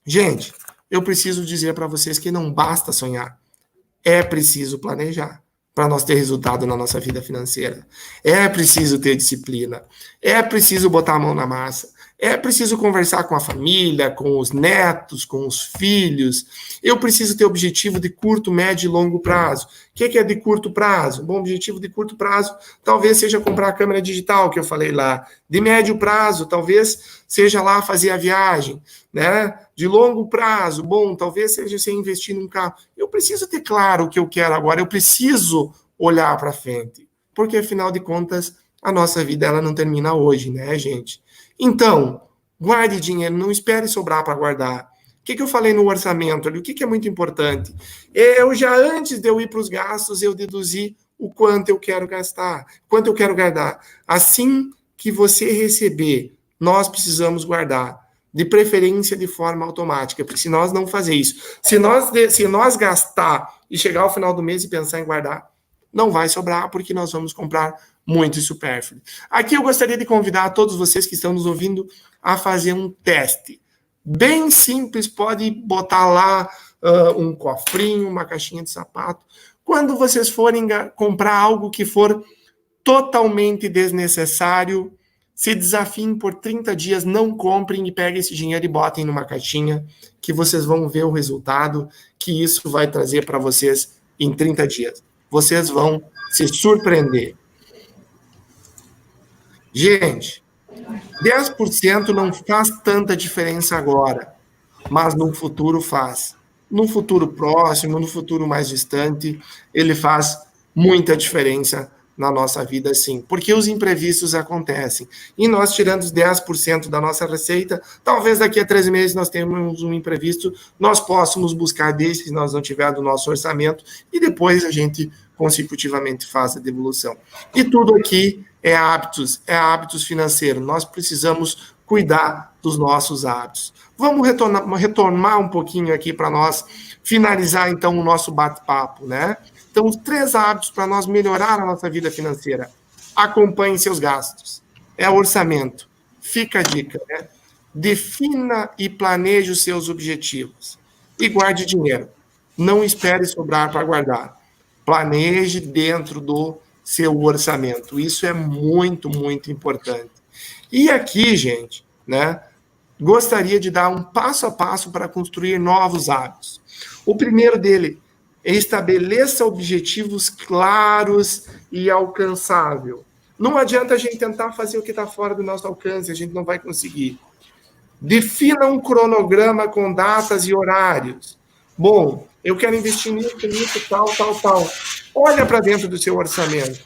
S2: Gente, eu preciso dizer para vocês que não basta sonhar. É preciso planejar para nós ter resultado na nossa vida financeira. É preciso ter disciplina. É preciso botar a mão na massa. É preciso conversar com a família, com os netos, com os filhos. Eu preciso ter objetivo de curto, médio e longo prazo. O que é de curto prazo? Bom, objetivo de curto prazo talvez seja comprar a câmera digital, que eu falei lá. De médio prazo, talvez seja lá fazer a viagem, né? De longo prazo, bom, talvez seja você investir num carro. Eu preciso ter claro o que eu quero agora. Eu preciso olhar para frente. Porque, afinal de contas, a nossa vida ela não termina hoje, né, gente? Então, guarde dinheiro, não espere sobrar para guardar. O que eu falei no orçamento ali? O que é muito importante? Eu já, antes de eu ir para os gastos, eu deduzi o quanto eu quero gastar, quanto eu quero guardar. Assim que você receber, nós precisamos guardar, de preferência de forma automática, porque se nós não fazer isso, se nós gastar e chegar ao final do mês e pensar em guardar, não vai sobrar, porque nós vamos comprar muito supérfluo. Aqui eu gostaria de convidar todos vocês que estão nos ouvindo a fazer um teste. Bem simples, pode botar lá um cofrinho, uma caixinha de sapato. Quando vocês forem comprar algo que for totalmente desnecessário, se desafiem por 30 dias, não comprem e peguem esse dinheiro e botem numa caixinha, que vocês vão ver o resultado que isso vai trazer para vocês em 30 dias. Vocês vão se surpreender. Gente, 10% não faz tanta diferença agora, mas no futuro faz. No futuro próximo, no futuro mais distante, ele faz muita diferença na nossa vida, sim, porque os imprevistos acontecem. E nós, tirando os 10% da nossa receita, talvez daqui a 3 meses nós tenhamos um imprevisto, nós possamos buscar desse, se nós não tivermos do nosso orçamento, e depois a gente consecutivamente faz a devolução. E tudo aqui é hábitos financeiros. Nós precisamos cuidar dos nossos hábitos. Vamos retornar um pouquinho aqui para nós finalizar, então, o nosso bate-papo, né? Então, os 3 hábitos para nós melhorar a nossa vida financeira. Acompanhe seus gastos. É orçamento. Fica a dica, né? Defina e planeje os seus objetivos. E guarde dinheiro. Não espere sobrar para guardar. Planeje dentro do seu orçamento. Isso é muito, muito importante. E aqui, gente, né? Gostaria de dar um passo a passo para construir novos hábitos. O primeiro dele é estabeleça objetivos claros e alcançáveis. Não adianta a gente tentar fazer o que está fora do nosso alcance, a gente não vai conseguir. Defina um cronograma com datas e horários. Bom, eu quero investir nisso, tal. Olha para dentro do seu orçamento.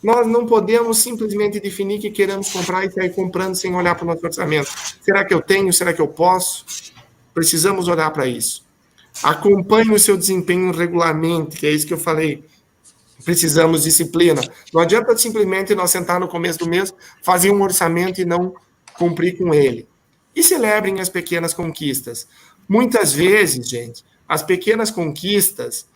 S2: Nós não podemos simplesmente definir que queremos comprar e sair comprando sem olhar para o nosso orçamento. Será que eu tenho? Será que eu posso? Precisamos olhar para isso. Acompanhe o seu desempenho regularmente, que é isso que eu falei. Precisamos de disciplina. Não adianta simplesmente nós sentar no começo do mês, fazer um orçamento e não cumprir com ele. E celebrem as pequenas conquistas. Muitas vezes, gente, as pequenas conquistas,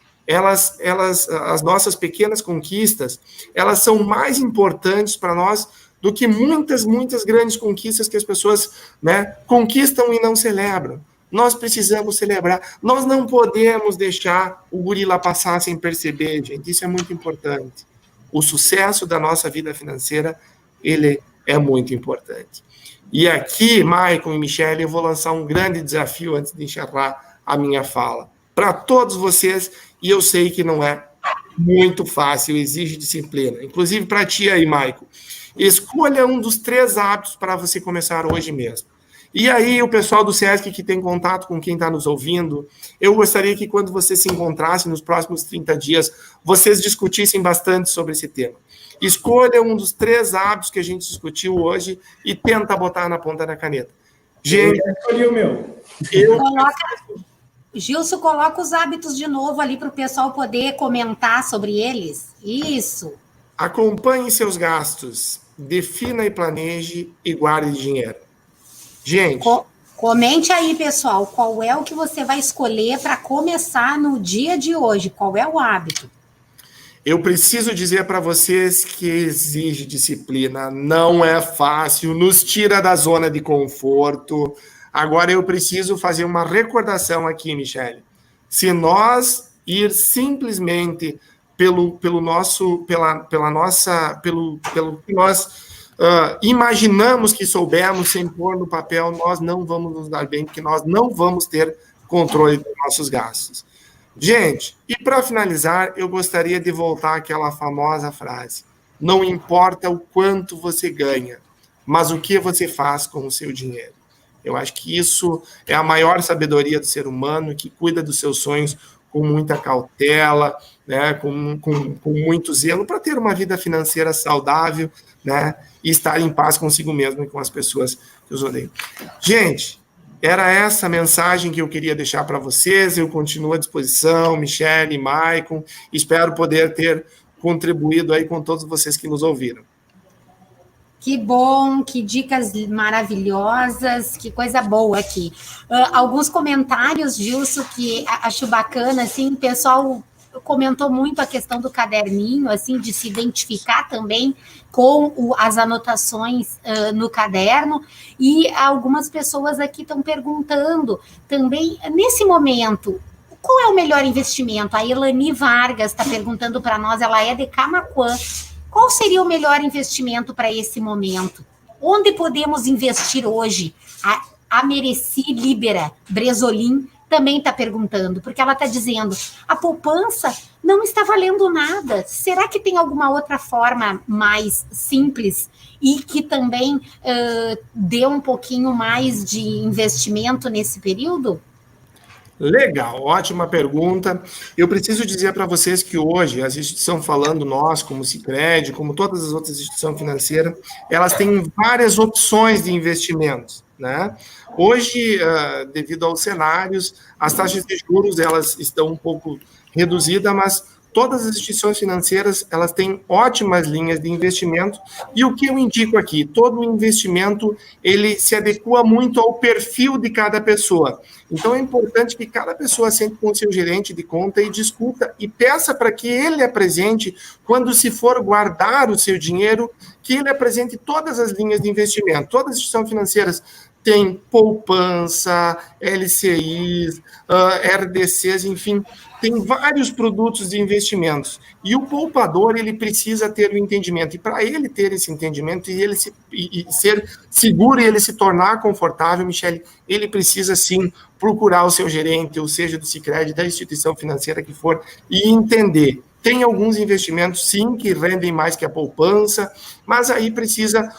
S2: as nossas pequenas conquistas, elas são mais importantes para nós do que muitas grandes conquistas que as pessoas, né, conquistam e não celebram. Nós precisamos celebrar. Nós não podemos deixar o gorila passar sem perceber, gente. Isso é muito importante. O sucesso da nossa vida financeira, ele é muito importante. E aqui, Maicon e Michele, eu vou lançar um grande desafio antes de encerrar a minha fala. Para todos vocês, e eu sei que não é muito fácil, exige disciplina. Inclusive para ti aí, Maicon. Escolha um dos 3 hábitos para você começar hoje mesmo. E aí, o pessoal do SESC que tem contato com quem está nos ouvindo, eu gostaria que quando vocês se encontrassem nos próximos 30 dias, vocês discutissem bastante sobre esse tema. Escolha um dos 3 hábitos que a gente discutiu hoje e tenta botar na ponta da caneta. Gente,
S4: eu escolhi o meu.
S3: Gilson, coloca os hábitos de novo ali para o pessoal poder comentar sobre eles. Isso.
S2: Acompanhe seus gastos, defina e planeje e guarde dinheiro. Gente,
S3: comente aí, pessoal, qual é o que você vai escolher para começar no dia de hoje? Qual é o hábito?
S2: Eu preciso dizer para vocês que exige disciplina, não é fácil, nos tira da zona de conforto. Agora eu preciso fazer uma recordação aqui, Michele. Se nós ir simplesmente pelo que nós imaginamos que soubemos sem pôr no papel, nós não vamos nos dar bem, porque nós não vamos ter controle dos nossos gastos. Gente, e para finalizar, eu gostaria de voltar àquela famosa frase: não importa o quanto você ganha, mas o que você faz com o seu dinheiro. Eu acho que isso é a maior sabedoria do ser humano, que cuida dos seus sonhos com muita cautela, né, com muito zelo, para ter uma vida financeira saudável, né, e estar em paz consigo mesmo e com as pessoas que os odeiam. Gente, era essa mensagem que eu queria deixar para vocês. Eu continuo à disposição, Michele, Maicon. Espero poder ter contribuído aí com todos vocês que nos ouviram.
S3: Que bom, que dicas maravilhosas, que coisa boa aqui. Alguns comentários, Gilson, que acho bacana, assim, o pessoal comentou muito a questão do caderninho, assim, de se identificar também com as anotações no caderno, e algumas pessoas aqui estão perguntando também, nesse momento, qual é o melhor investimento? A Elani Vargas está perguntando para nós, ela é de Camaquã. Qual seria o melhor investimento para esse momento? Onde podemos investir hoje? A Mereci Libera Bresolim também está perguntando, porque ela está dizendo, a poupança não está valendo nada. Será que tem alguma outra forma mais simples e que também dê um pouquinho mais de investimento nesse período?
S2: Legal, ótima pergunta. Eu preciso dizer para vocês que hoje as instituições falando, nós, como Sicredi, como todas as outras instituições financeiras, elas têm várias opções de investimentos, né? Hoje, devido aos cenários, as taxas de juros elas estão um pouco reduzidas, mas todas as instituições financeiras, elas têm ótimas linhas de investimento, e o que eu indico aqui, todo investimento, ele se adequa muito ao perfil de cada pessoa. Então, é importante que cada pessoa sente com o seu gerente de conta e discuta e peça para que ele apresente, quando se for guardar o seu dinheiro, que ele apresente todas as linhas de investimento. Todas as instituições financeiras têm poupança, LCIs, RDCs, enfim, tem vários produtos de investimentos. E o poupador, ele precisa ter o entendimento. E para ele ter esse entendimento e ele ser seguro e ele se tornar confortável, Michele, ele precisa, sim, procurar o seu gerente, ou seja, do Sicredi, da instituição financeira que for, e entender. Tem alguns investimentos, sim, que rendem mais que a poupança, mas aí precisa,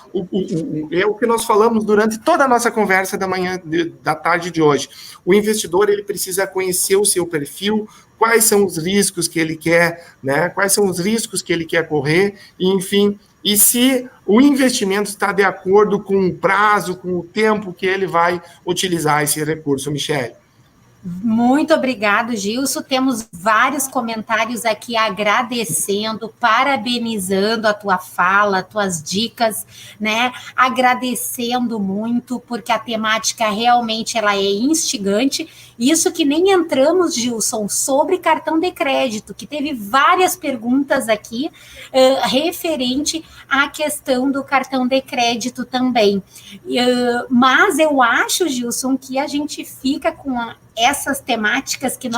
S2: é o que nós falamos durante toda a nossa conversa da tarde de hoje. O investidor, ele precisa conhecer o seu perfil, quais são os riscos que ele quer, né? Quais são os riscos que ele quer correr, e, enfim, e se o investimento está de acordo com o prazo, com o tempo que ele vai utilizar esse recurso, Michele.
S3: Muito obrigado, Gilson. Temos vários comentários aqui agradecendo, parabenizando a tua fala, tuas dicas, né? Agradecendo muito, porque a temática realmente ela é instigante. Isso que nem entramos, Gilson, sobre cartão de crédito, que teve várias perguntas aqui referente à questão do cartão de crédito também. Mas eu acho, Gilson, que a gente fica com essas temáticas que a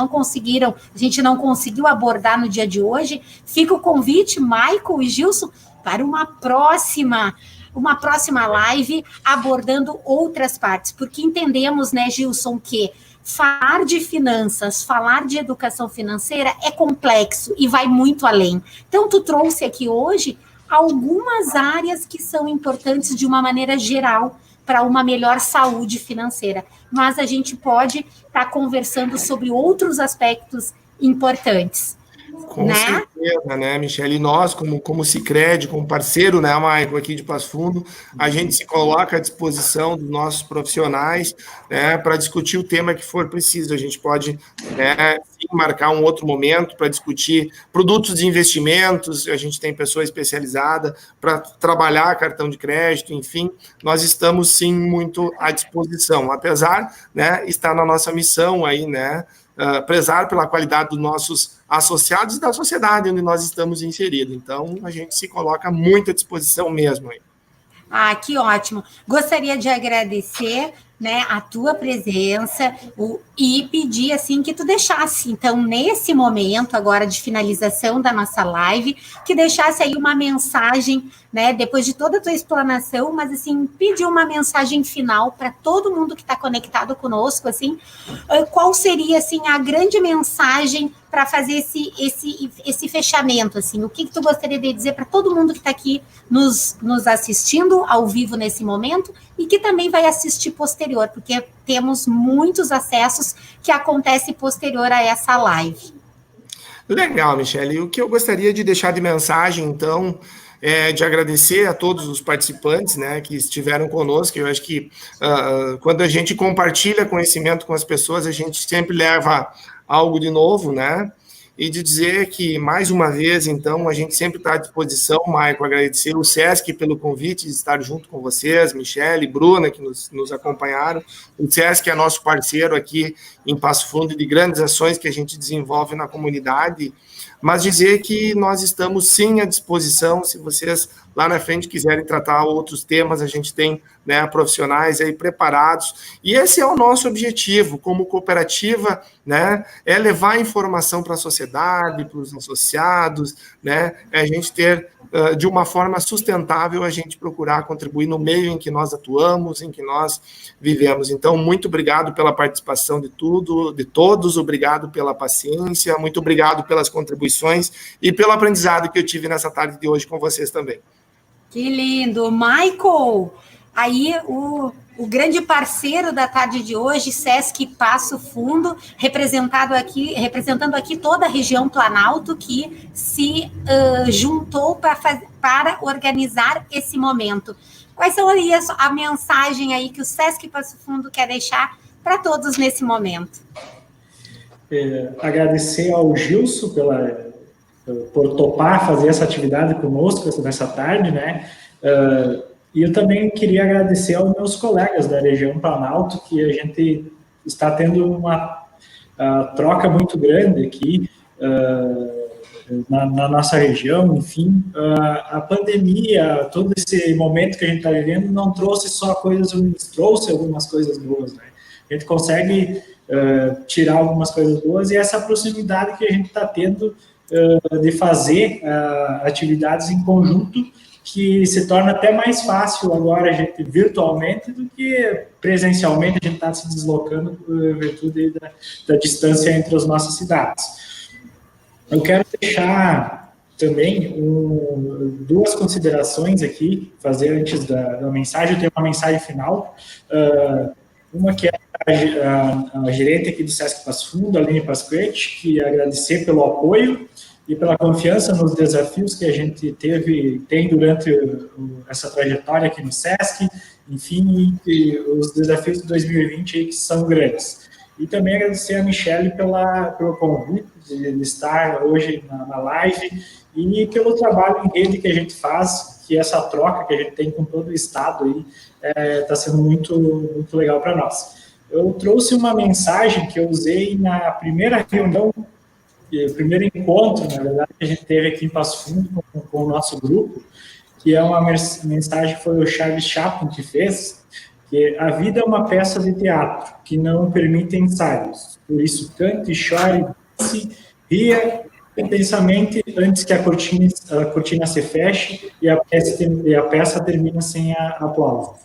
S3: gente não conseguiu abordar no dia de hoje. Fica o convite, Michael e Gilson, para uma próxima live abordando outras partes, porque entendemos, né, Gilson, que falar de finanças, falar de educação financeira é complexo e vai muito além. Então, tu trouxe aqui hoje algumas áreas que são importantes de uma maneira geral para uma melhor saúde financeira, mas a gente pode estar conversando sobre outros aspectos importantes.
S2: Com certeza, né, Michele? E nós, como Sicredi, como parceiro, né, Michael, aqui de Passo Fundo, a gente se coloca à disposição dos nossos profissionais, né, para discutir o tema que for preciso. A gente pode, né, marcar um outro momento para discutir produtos de investimentos. A gente tem pessoa especializada para trabalhar cartão de crédito, enfim, nós estamos, sim, muito à disposição. Apesar, né, está na nossa missão aí, né, prezar pela qualidade dos nossos associados e da sociedade onde nós estamos inseridos. Então, a gente se coloca muito à disposição mesmo.
S3: Ah, que ótimo. Gostaria de agradecer, né, a tua presença e pedir, assim, que tu deixasse, então, nesse momento agora de finalização da nossa live, que deixasse aí uma mensagem, né, depois de toda a tua explanação, mas, assim, pedir uma mensagem final para todo mundo que está conectado conosco, assim, qual seria, assim, a grande mensagem para fazer esse fechamento, assim, o que tu gostaria de dizer para todo mundo que está aqui nos assistindo ao vivo nesse momento e que também vai assistir posterior, porque temos muitos acessos que acontecem posterior a essa live.
S2: Legal, Michele. O que eu gostaria de deixar de mensagem, então, é de agradecer a todos os participantes, né, que estiveram conosco. Eu acho que quando a gente compartilha conhecimento com as pessoas, a gente sempre leva algo de novo, né? E de dizer que, mais uma vez, então, a gente sempre está à disposição, Michael, agradecer o SESC pelo convite de estar junto com vocês, Michele, Bruna, que nos acompanharam. O SESC é nosso parceiro aqui em Passo Fundo de grandes ações que a gente desenvolve na comunidade, mas dizer que nós estamos, sim, à disposição, se vocês lá na frente quiserem tratar outros temas, a gente tem, né, profissionais aí preparados. E esse é o nosso objetivo como cooperativa, né, é levar informação para a sociedade, para os associados, né, é a gente ter, de uma forma sustentável, a gente procurar contribuir no meio em que nós atuamos, em que nós vivemos. Então, muito obrigado pela participação de todos, obrigado pela paciência, muito obrigado pelas contribuições e pelo aprendizado que eu tive nessa tarde de hoje com vocês também.
S3: Que lindo! Michael, aí o grande parceiro da tarde de hoje, Sesc Passo Fundo, representando aqui toda a região Planalto, que se juntou para organizar esse momento. Quais são aí a mensagem aí que o Sesc Passo Fundo quer deixar para todos nesse momento?
S4: Agradecer ao Gilson por topar fazer essa atividade conosco nessa tarde, né? E eu também queria agradecer aos meus colegas da região Planalto, que a gente está tendo uma troca muito grande aqui na nossa região. Enfim, a pandemia, todo esse momento que a gente está vivendo, não trouxe só coisas ruins, trouxe algumas coisas boas, né? A gente consegue tirar algumas coisas boas, e essa proximidade que a gente está tendo de fazer atividades em conjunto, que se torna até mais fácil agora a gente virtualmente do que presencialmente a gente está se deslocando por virtude da distância entre as nossas cidades. Eu quero deixar também duas considerações aqui, fazer antes da mensagem. Eu tenho uma mensagem final, uma que é a gerente aqui do Sesc Passo Fundo, a Aline Pasquetti, que agradecer pelo apoio e pela confiança nos desafios que a gente tem durante essa trajetória aqui no Sesc, enfim, e os desafios de 2020 aí que são grandes. E também agradecer a Michele pelo convite de estar hoje na live e pelo trabalho em rede que a gente faz, que essa troca que a gente tem com todo o Estado aí está sendo muito, muito legal para nós. Eu trouxe uma mensagem que eu usei na primeira reunião, o primeiro encontro, na verdade, que a gente teve aqui em Passo Fundo com o nosso grupo, que é uma mensagem que foi o Charles Chaplin que fez, que a vida é uma peça de teatro que não permite ensaios. Por isso, cante, chore, ria intensamente antes que a cortina se feche e a peça termine sem aplausos.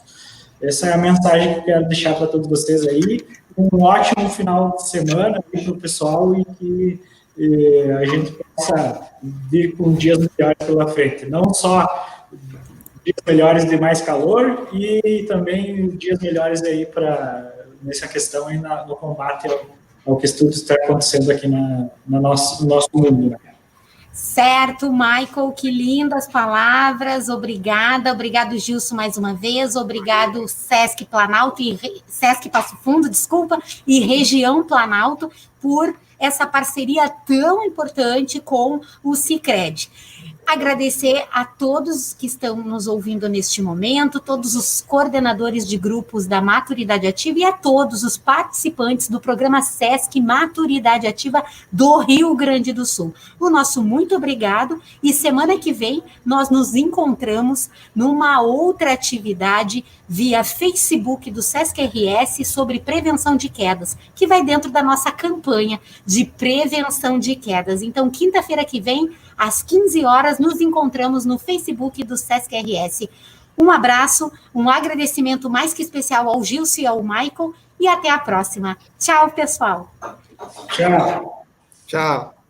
S4: Essa é a mensagem que eu quero deixar para todos vocês aí. Um ótimo final de semana para o pessoal e que a gente possa vir com dias melhores pela frente. Não só dias melhores de mais calor e também dias melhores aí nessa questão aí no combate ao que tudo está acontecendo aqui no nosso mundo, né?
S3: Certo, Michael, que lindas palavras, obrigado Gilson mais uma vez, obrigado Sesc Planalto e Sesc Passo Fundo, e região Planalto por essa parceria tão importante com o Sicredi. Agradecer a todos que estão nos ouvindo neste momento, todos os coordenadores de grupos da Maturidade Ativa e a todos os participantes do programa Sesc Maturidade Ativa do Rio Grande do Sul. O nosso muito obrigado e semana que vem nós nos encontramos numa outra atividade via Facebook do Sesc RS sobre prevenção de quedas, que vai dentro da nossa campanha de prevenção de quedas. Então, quinta-feira que vem, às 15 horas, nos encontramos no Facebook do Sesc RS. Um abraço, um agradecimento mais que especial ao Gilson e ao Michael e até a próxima. Tchau, pessoal.
S4: Tchau.
S2: Tchau.